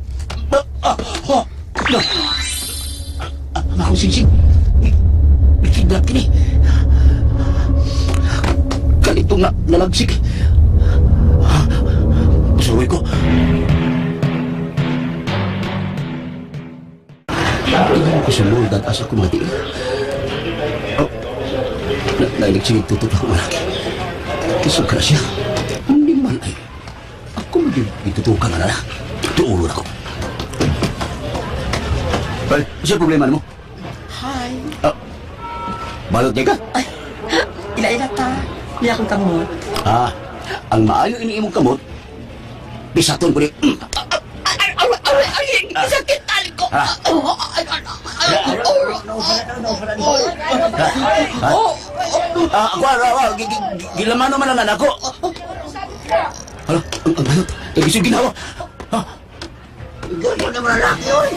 [SPEAKER 2] Ang akong singsing. Kidnap kini. Kalito nga nalagsik. Pasuloy ko. Ako sa loob at asa ko mati. Nailig siya tutok ako malaki. Kisog ka na siya. Hindi man ay. Ako magitutukan na na. Tuulo na ko. Ay, siya problema mo?
[SPEAKER 10] Hi.
[SPEAKER 2] Balot niya ka?
[SPEAKER 10] Ay, ila-ila ta. Bila akong kamot.
[SPEAKER 2] Ang maayo iniimong kamot, bisaton ko ni...
[SPEAKER 10] Sakit tali ko.
[SPEAKER 2] Ako, gilamano man ang ako. Hala, ang balot. Nagising ginawa.
[SPEAKER 10] Gano'n naman ang laki, oy.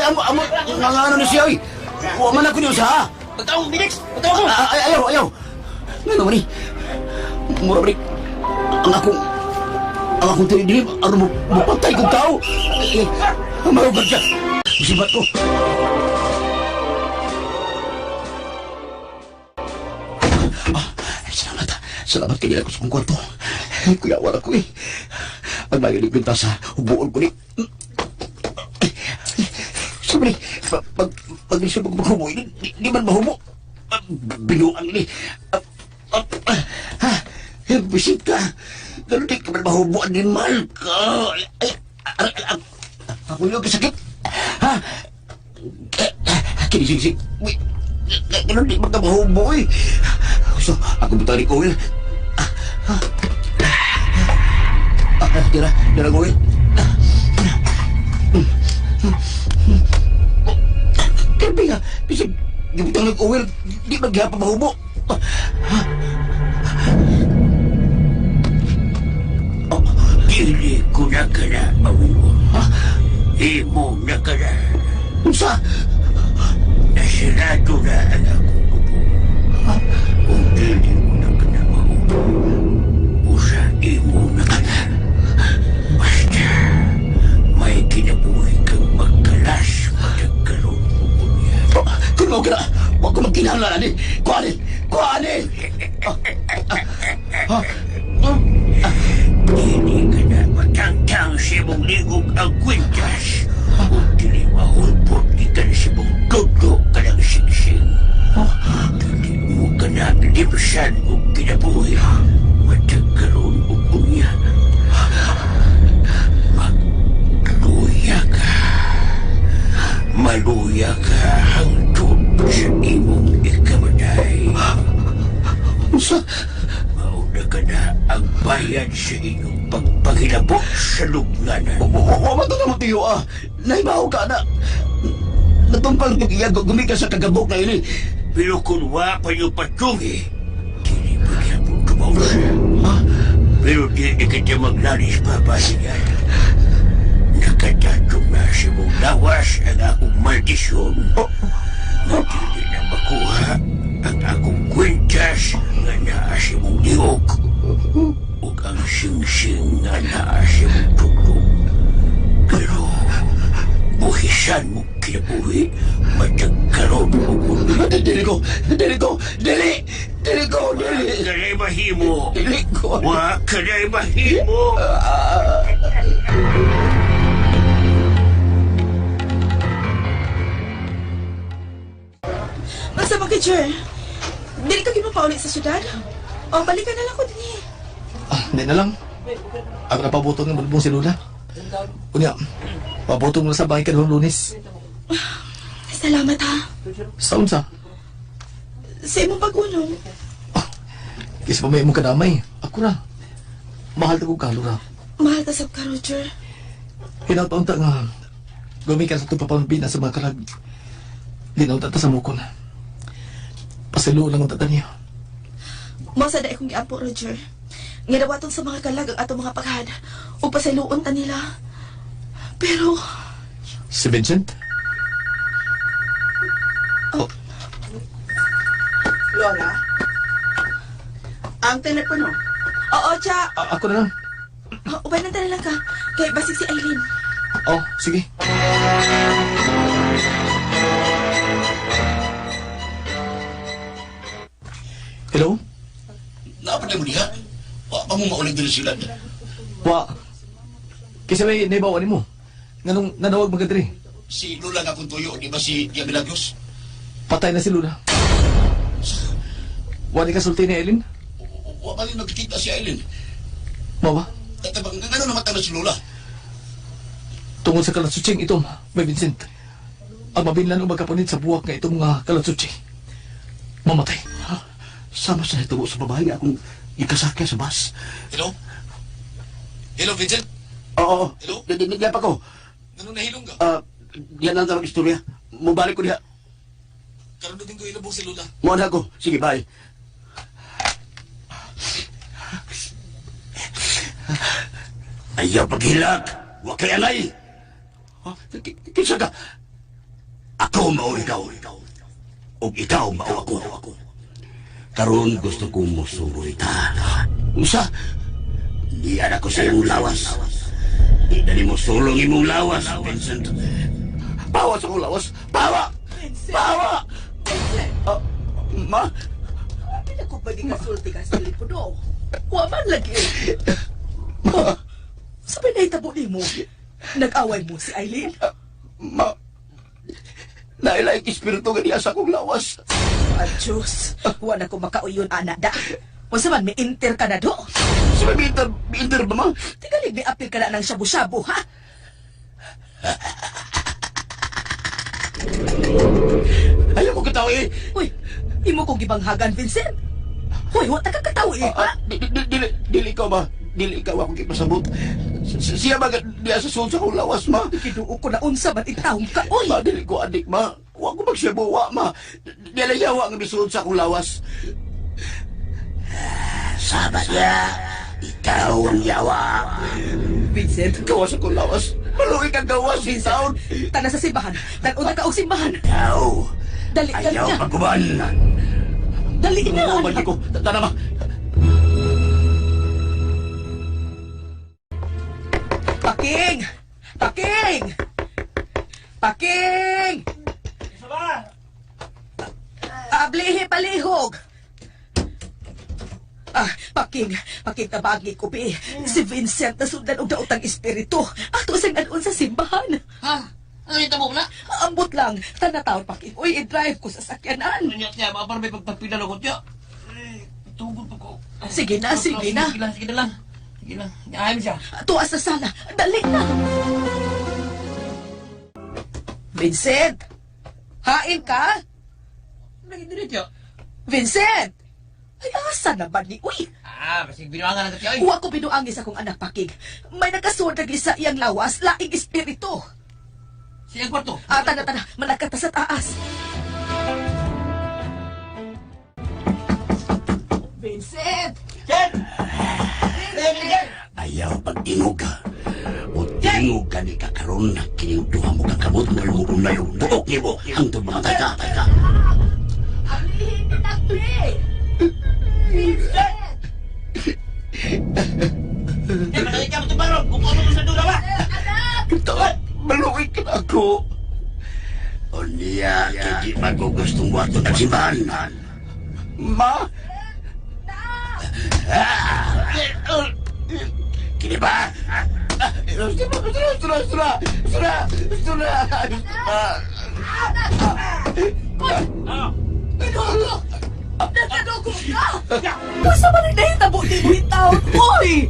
[SPEAKER 2] Amo, nangano na siya, oy. Huwag man ako niyo sa, ha?
[SPEAKER 10] Pagtawang, Binex. Pagtawang.
[SPEAKER 2] Ayaw. Ngayon naman, eh. Mura ba, ang akong tinidilim, ano mo patay kong tao. Marugan siya. Musibat ko. Salamat kanya ako sa kong kwarto. Kuya, wala ko eh. Ang bayo ni Pinta sa hubuon ko ni. Sabi ni, pag nisabog maghubo, di man mahubo. Binuang ini. Bisit ka. Ganun di ka man mahubo. Animal ka. Ako yung kasakit. Kinising-sing. Ganun di man ka mahubo eh. So, ako butari ko oil. Dira ko oil. Grabe nga, bisag gibutang nag-oil, di magyapa mahubo.
[SPEAKER 6] Dili ko na ka na, Mawiwo. Imo na ka na.
[SPEAKER 2] Unsa?
[SPEAKER 6] Nasirado na ang akong kubo. Kung dili mo na ka na mahubo, usa imo na ka na. Basta, may kinabuhi kang magkalas magkakaroon mo niya.
[SPEAKER 2] Kung mo ka na, huwag ko magkinahanglan eh. Kuhanin!
[SPEAKER 6] Dili ka na matangtang sa imong ligog ang kwintas. Kung dili mahulpot, di ka na sa imong dudo ka ng singsing. Dili mo ka na libsan o kinabuhi. Magkakaroon mo niya. Magluya ka. Maluya ka hangtod sa imong ikamatay.
[SPEAKER 2] Unsa?
[SPEAKER 6] Mauna ka na ang bayad sa inyong pagpangilabot sa lugnanan.
[SPEAKER 2] Huwag ito naman tiyo ah. Naibaw ka na. Natumpal gumikas sa kagabok na yun eh.
[SPEAKER 6] Pero kung wa pa yung patungi, dili pa kaya po tumaw siya. Pero di kita maglalis pa ba niya. Nakatatong na sa mong lawas ang akong maldisyon. Na dili na makuha ang akong kwintas lihok. Ug ang sing-sing nga naa siya mong tugtog. Pero, buhisan mo kinabuhi, matagkaroon mo kundi.
[SPEAKER 2] Dili ko! Dili ko! Dili! Dili ko! Dili!
[SPEAKER 6] Kanay mahimo.
[SPEAKER 2] Dili ko!
[SPEAKER 6] Wa kanay mahimo.
[SPEAKER 5] Masa mga Jer? Dili ka ginapaulit sa syudad? O, balikan na lang ko din eh.
[SPEAKER 11] Hindi na lang. Ako napabutong ng bulbong si Lula. Kunya, pabutong mo na sa bahay ka noong Lunes.
[SPEAKER 5] Salamat ha.
[SPEAKER 11] Sa unsa?
[SPEAKER 5] Sa imong pag-unong.
[SPEAKER 11] Kisa pa may imong kadamay. Ako na. Mahal na kong kalura.
[SPEAKER 5] Mahal ka sab ka, Roger.
[SPEAKER 11] Hinaw-taunta nga. Gumikan sa itong papamabina sa mga kalag. Ginaw ta sa mukon. Pasilo lang ang tata niya.
[SPEAKER 5] Masa na akong giapo, Roger. Nga dawaton sa mga kalag ang atong mga paghad. O pasiluon ta nila. Pero,
[SPEAKER 11] Si Vincent?
[SPEAKER 9] Lola? Ang telepono.
[SPEAKER 5] oo, Cha.
[SPEAKER 11] Ako na lang.
[SPEAKER 5] Ubay nang lang ka. Kay basig si Aileen.
[SPEAKER 11] Oh, sige. Hello?
[SPEAKER 2] Napad mo diha? Wa pa mo maulig dili sila.
[SPEAKER 11] Wa. Kisa may naibawan mo. Nganong nanawag magadri.
[SPEAKER 2] Si Lula nga kung tuyo, di ba si Dia Milagros?
[SPEAKER 11] Patay na si Lula. Wali ka sulti ni Eileen?
[SPEAKER 2] Wa pa rin nagkikita si Aileen.
[SPEAKER 11] Mawa?
[SPEAKER 2] Gano'n namatay na si Lula?
[SPEAKER 11] Tungod sa kalatsutsing itom, may Vincent. Ang mabinlan o magkapunit sa buwak nga itong mga kalatsutsi. Mamatay.
[SPEAKER 2] Ha? Sama sa ito sa babae nga akong ikasakya sa bus. Hello? Hello, Vincent? Oo. Hello? Diyan pa ko. Ganun nahilong ka? Diyan lang tawag istorya. Mubalik ko diha. Karoon din ko ilabong si Lula. Muna ko. Sige, bye.
[SPEAKER 6] Ayaw paghilak. Wa kay anay.
[SPEAKER 2] Ha? Kinsa ka?
[SPEAKER 6] Ako mao ikaw. O ikaw mao ako. Karon gusto kong musuroy ta.
[SPEAKER 2] Usa?
[SPEAKER 6] Diyan ako sa iyong lawas. Dali mo sulong imong lawas, Vincent.
[SPEAKER 2] Bawa sa kong lawas. Bawa! Bawa! Ma?
[SPEAKER 10] Hindi ko pwede kasulti ka sa lipudo. Huwag man lagi.
[SPEAKER 2] Ma?
[SPEAKER 10] Sabi na itabo ni mo. Nag-away mo si Aileen.
[SPEAKER 2] Ma? Nailaik espiritu nga diya sa kong lawas.
[SPEAKER 10] Diyos, wala ko makauyon, anak da. Kung man, may inter ka na do.
[SPEAKER 2] Si may inter ba, ma?
[SPEAKER 10] Tigalig, may apil ka na ng shabu-shabu, ha?
[SPEAKER 2] Ayaw mo katawi.
[SPEAKER 10] Uy, imo kong gibanghagan, Vincent. Uy, wala ka katawi, ha?
[SPEAKER 2] Dili ka, ma. Dili ikaw akong kipasabot. Siya ba diya sa sunod sa kong lawas, ma?
[SPEAKER 10] Kinuo ko na unsa man itawag ka, uy.
[SPEAKER 2] Ma, dili ko adik, ma. Huwag ko magsiyabuwa, ma. Dila yawa ang bisunod sa akong lawas.
[SPEAKER 6] Sabat niya. Ikaw ang yawa.
[SPEAKER 10] Vincent,
[SPEAKER 2] Gawas akong lawas. Maluwi kang gawas, Vincent.
[SPEAKER 10] tana sa simbahan. Tanuna ka og simbahan.
[SPEAKER 6] Ikaw.
[SPEAKER 10] Dali, dali
[SPEAKER 6] Ayaw
[SPEAKER 10] na.
[SPEAKER 6] pagkuban.
[SPEAKER 10] Dali na,
[SPEAKER 2] Oo,
[SPEAKER 10] anak.
[SPEAKER 2] balik ko. Tana, ma.
[SPEAKER 10] Paking! Paking! Paking! Ablihi palihog! Paking tabagi ko, pi. Si Vincent na sundan og daotang espiritu. Ato sang anon sa simbahan.
[SPEAKER 1] Ha? Ano yung tabo na?
[SPEAKER 10] Ambot lang, tanataw, Paking. Uy, i-drive ko sa sakyanan.
[SPEAKER 1] Ano niya, para may pagpagpinalokot niya. Tugod pa ko.
[SPEAKER 10] Sige na, sige na.
[SPEAKER 1] Sige na lang. Sige lang. Ayaw siya.
[SPEAKER 10] Tuwas sa sala. Dali na. Vincent! Hain ka?
[SPEAKER 1] Naging siya.
[SPEAKER 10] Vincent! Ay, asa na ba ni? Uy!
[SPEAKER 1] Basig binuangan na siya.
[SPEAKER 10] Huwag ko binuangin sa kong anak, Pakig. May nagkasuod na sa iyang lawas, laing espiritu.
[SPEAKER 1] Siyang kwarto.
[SPEAKER 10] Tana, malagkata sa taas. Vincent!
[SPEAKER 6] Ayaw pag-ingog ka. O tingog ka ni kakaroon na kiniuduhan mo kakabot mo mo unay yung buok ni mo. Hangtod mamatay ka.
[SPEAKER 10] Alihin ni Nakli! Vincent!
[SPEAKER 6] ako gustong wato ng simbahan. Ma? Kini ba?
[SPEAKER 10] Nagkadugo ka! Basta ba nang nahitabo ni mo yung taon? Oy!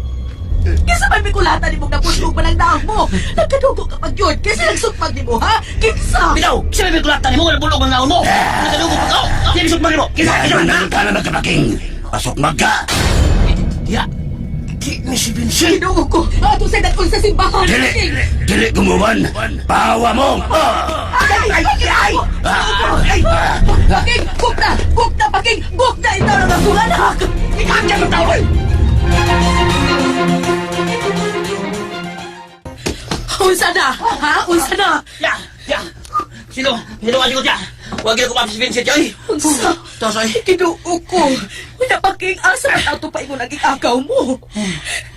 [SPEAKER 10] Kisa may mikulatan ni mong napusog pa ng daang mo. Nagkadugo ka pag yun. Kasi nagsukpag ni mo, ha? Kinsa?
[SPEAKER 1] Bitaw, sila may kulatan mo, nabulog ang naon mo. Nakalugo pa ka. Sila may sukmang mo. Kisa,
[SPEAKER 6] Nandun ka na magkabaking. Pasok magka.
[SPEAKER 1] Ya. Di na si Vincent.
[SPEAKER 10] Ginugo ko. Ato sa dakon sa simbahan.
[SPEAKER 6] Dili gumuman. Pawa mo.
[SPEAKER 10] Paking! Gukta! Gukta! Paking! Gukta! Ito na ang anak!
[SPEAKER 6] Ikakya ng tao.
[SPEAKER 10] Unsa na? Ha? Unsa na?
[SPEAKER 1] Ya. Sino kasi ko dyan? Huwag ko pa si Vincent, yoy.
[SPEAKER 10] Unsa?
[SPEAKER 1] Tosoy.
[SPEAKER 10] Kinuo ko. Wala paking asa at ato pa ingon naging agaw mo.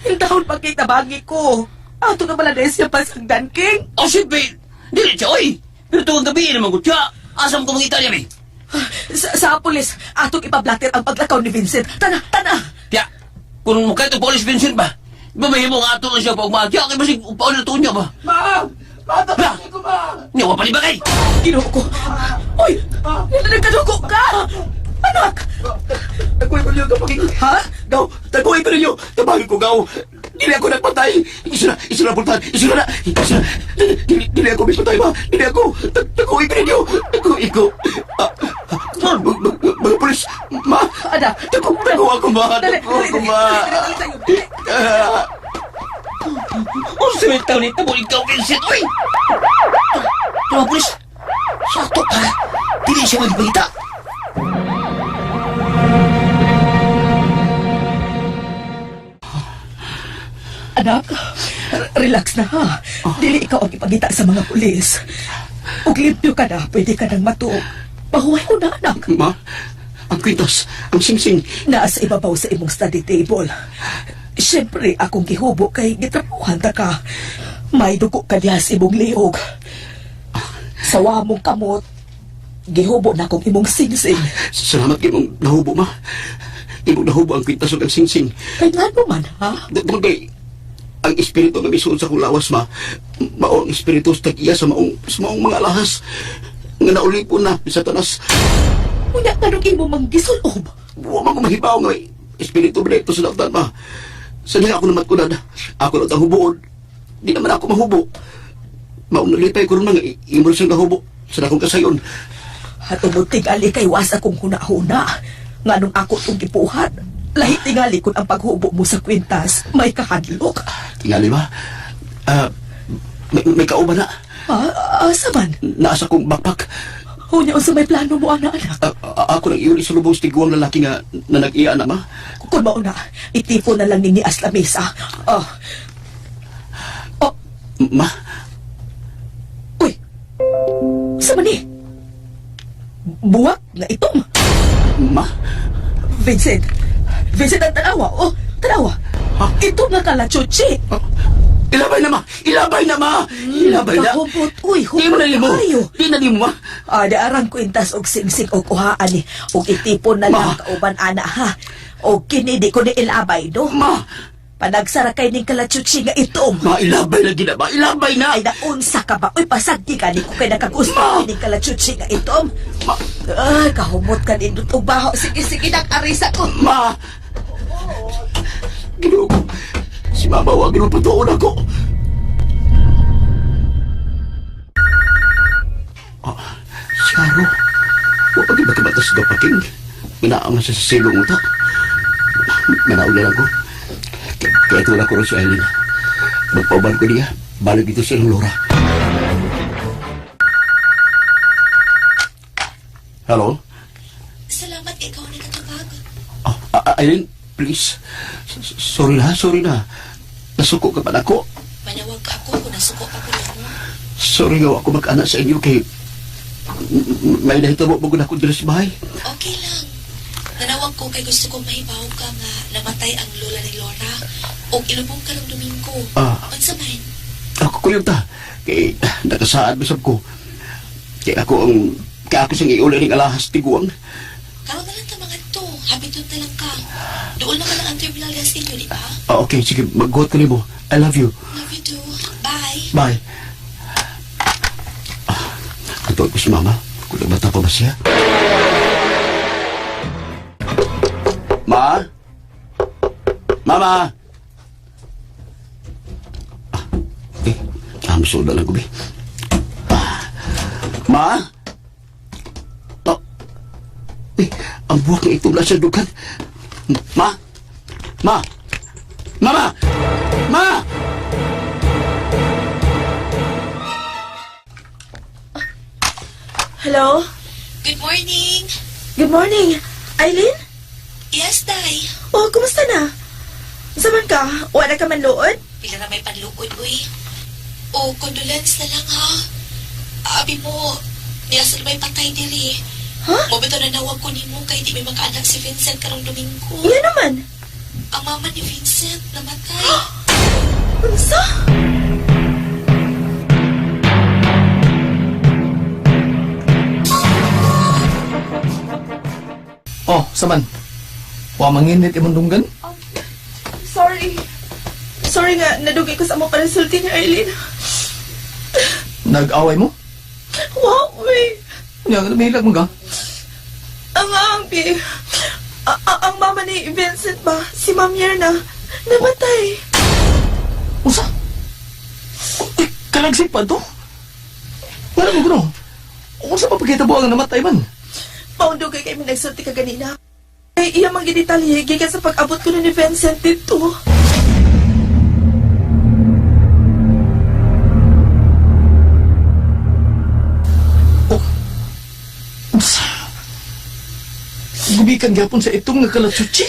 [SPEAKER 10] Yung taon paking tabangi ko. Ato na pala dahil siya pasagdan, King.
[SPEAKER 1] Oh, si Vin. Dili siya, oy. Pero tuwang gabi naman ko siya. Asam ko mangita niya, Vin.
[SPEAKER 10] Sa polis, atong ipablatter ang paglakaw ni Vincent. Tana!
[SPEAKER 1] Tiya, kung mukha ito police Vincent ba? Ba may himo nga ito na siya pag magya. Kaya basig upaon na niya ba?
[SPEAKER 11] Ma! Matapos ko, ma!
[SPEAKER 1] Niya, wapali ba kay?
[SPEAKER 10] Kinuo ko. Uy! Nagkadugo ka! Anak!
[SPEAKER 11] Tagoy ko niyo kapag...
[SPEAKER 10] Ha?
[SPEAKER 11] Gaw! Tagoy ko ninyo! Tabagin ko, Gaw! Dili ako nagpatay! Isa na pultan! Dili ako mispatay, ma! Dili ako! Tagoy ko ninyo! Tagoy ko! Mga polis! Ma!
[SPEAKER 10] Anak!
[SPEAKER 11] Tago ako, ma! Tago ako, ma!
[SPEAKER 1] Oh, sementaw ni tabo ikaw, Vincent, oy! Mga pulis, sakto ka. Dili siya magbalita.
[SPEAKER 10] Anak, relax na ha. Dili ikaw ang ipagita sa mga pulis. Ug limpyo ka na, pwede ka nang matuog. Pahuway ko na, anak.
[SPEAKER 11] Ma, ang kwintas, ang singsing.
[SPEAKER 10] Nasa ibabaw sa imong study table. Siyempre, akong gihubo kay gitrapuhan ta ka. May dugo ka diha sa imong liog. Sawa mong kamot, gihubo na akong imong singsing.
[SPEAKER 11] Salamat kay mong nahubo, ma. Imong nahubo ang kwintas ug ang singsing.
[SPEAKER 10] Kay nga mo man, ha?
[SPEAKER 11] Dagay, ang espiritu nga misuon sa akong lawas, ma. Mao ang espiritu sa tag-iya sa maong mga lahas. Nga naulipon na sa tanas.
[SPEAKER 10] Unya ka nung imo mang gisulob.
[SPEAKER 11] Huwag man ko mahibaw nga espiritu ba ito sa lautan, ma. Sa niya ako naman kunad. Ako lang hubuon. Di naman ako mahubo. Maong nalipay ko rin mga imol siyang nahubo. Sa akong kasayon.
[SPEAKER 10] At umutig ali kay was akong huna-huna. Nga nung ako itong gipuhat. Lahi tingali kun ang paghubo mo sa kwintas. May kahadlok.
[SPEAKER 11] Tingali ba? May kauban na.
[SPEAKER 10] Asa man?
[SPEAKER 11] Naasa kong backpack.
[SPEAKER 10] Hunya sa may plano mo, anak.
[SPEAKER 11] Ako nang iuli sa lubong stigwang lalaki nga na nag-iya na, ma.
[SPEAKER 10] Kung mauna, itipo na lang ni as lamesa.
[SPEAKER 11] Ma?
[SPEAKER 10] Uy! Sa mani? Buwak na itong.
[SPEAKER 11] Ma?
[SPEAKER 10] Vincent! Vincent ang tanawa! Tanawa!
[SPEAKER 11] Ha?
[SPEAKER 10] Ito nga kalachuchi!
[SPEAKER 11] Ilabay na, ma! Ilabay na, ma! Ilabay na!
[SPEAKER 10] Kahubot! Uy!
[SPEAKER 11] Di mo na limo! Di na limo, ma!
[SPEAKER 10] Daarang kwintas og singsing og kuhaan ni. Og itipon na lang kauban ana, ha? Og kini di ko ni ilabay, no?
[SPEAKER 11] Ma!
[SPEAKER 10] Panagsara kay ning kalachuchi nga itom.
[SPEAKER 11] Ma, ilabay na gina, ma! Ilabay na!
[SPEAKER 10] Ay, naunsa ka ba? Uy, pasagdi ka ni ko kay nakagusto ning kalachuchi nga itom.
[SPEAKER 11] Ma!
[SPEAKER 10] Ay, kahumot ka din doon og baho. Sige, nakarisa ko.
[SPEAKER 11] Ma! Ginoo ko. Si Mama, wag nung patuon ako. Saro. Huwag pag ibakibatas gapaking. Minaang sa silong ta. Manaog na lang ko. Kaya ito na ko rin si Aileen. Magpauban ko niya. Balik dito sa Lora. Hello?
[SPEAKER 8] Salamat, ikaw na katubag.
[SPEAKER 11] Aileen, please. Sorry na. Nasuko ka pa na ako.
[SPEAKER 8] Manawag ka ako kung nasuko ako lang mo.
[SPEAKER 11] Sorry nga ako mag-anak sa inyo kay may nahitabo mo ako dito sa bahay.
[SPEAKER 8] Okay lang. Nanawag ko kay gusto kong mahibaw ka nga namatay ang lola ni Lora o ilubong ka ng Domingo. Unsa man?
[SPEAKER 11] Ako ko yun ta. Kay nakasaad masab ko. Kay ako ang Kaya ako siyang iulan ng alahas tiguang.
[SPEAKER 8] Karoon na lang ta mga to. Habitud na lang ka. Doon naman ang terminal gas ninyo, di ba?
[SPEAKER 11] Okay, sige, mag-goat ko nimo. I love you.
[SPEAKER 8] Love you too. Bye.
[SPEAKER 11] Bye. Ito ko si Mama. Kung nagbata pa ba siya? Ma? Mama? Amso na lang ko, be. Ma? Oh. Ang buwak na ito na sa dukan. Ma? Ma? Mama! Ma!
[SPEAKER 5] Hello?
[SPEAKER 8] Good morning.
[SPEAKER 5] Good morning. Eileen?
[SPEAKER 8] Yes, Day.
[SPEAKER 5] Oh, kumusta na? Saman ka? Wala ka man luod?
[SPEAKER 8] Pila na may panlukod, uy. O, condolence na lang, ha? Abi mo, niyasa na may patay diri.
[SPEAKER 5] Ha?
[SPEAKER 8] Mabito na nawag ko ni mo kay di may makaanak si Vincent karong Domingo.
[SPEAKER 5] Yan naman.
[SPEAKER 8] Ang mama ni Vincent namatay.
[SPEAKER 5] Unsa?
[SPEAKER 12] Oh, saman. Wa manginit imong dunggan?
[SPEAKER 5] Sorry. Sorry nga, nadugay ko sa mga panasulti ni Eileen.
[SPEAKER 12] Nag-away mo?
[SPEAKER 5] Wow, uy.
[SPEAKER 12] Nya, milag mo ka?
[SPEAKER 5] Ang ambi. Ang mama ni Vincent ba? Si Ma'am Yerna. Namatay.
[SPEAKER 12] Usa? Uy, kalagsik pa to? Wala mo gano? Usa pa pagkita buwang namatay man?
[SPEAKER 5] Paundugay kay may nagsulti ka ganina. Ay, iya mang gidetalye, gikan sa pag-abot ko na ni Vincent dito.
[SPEAKER 12] Gubikan gyapon sa itong nagkalatsuchi.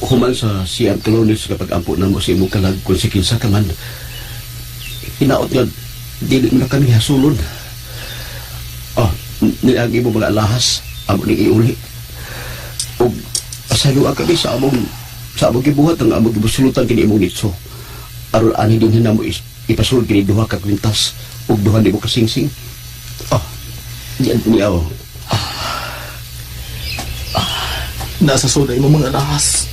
[SPEAKER 11] Human sa siyang tulonis kapag ampo na mo sa imong kalag kung si kinsa ka man. Hinaot nga, dili mo na kami hasulod. Niagi mo mga alahas, amo ning iuli. O pasaluan kami sa among gibuhat ang among gibusulutan kini imong nitso. Aron ani din na mo ipasulod kini duha ka kwintas ug duha ni mo kasingsing. Diyan niyaw.
[SPEAKER 12] Nasa soda mo mga alahas.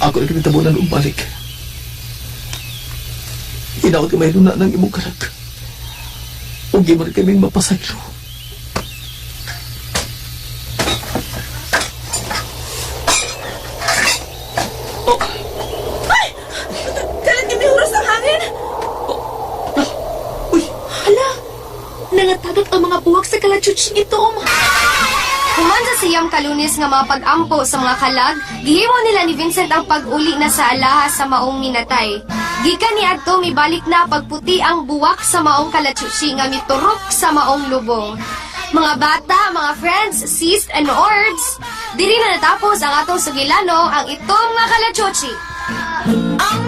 [SPEAKER 12] Ako rin kinitabunan ng balik. Inawat ka may luna ng imong kalag. Huwag mo rin kaming mapasaylo.
[SPEAKER 5] Ay! Kalat niyo may huras ng hangin?
[SPEAKER 13] Hala, nangatagak ang mga buwak sa kalatsutsing ito,
[SPEAKER 14] Human sa siyang kalunis nga mga pag-ampo sa mga kalag, gihimo nila ni Vincent ang pag-uli na sa alahas sa maong minatay. Gikan ni adto mibalik na pagputi ang buwak sa maong kalatsusi nga miturok sa maong lubong. Mga bata, mga friends, sis and ords, diri na natapos ang atong sugilano ang itong mga kalatsusi.
[SPEAKER 5] Ang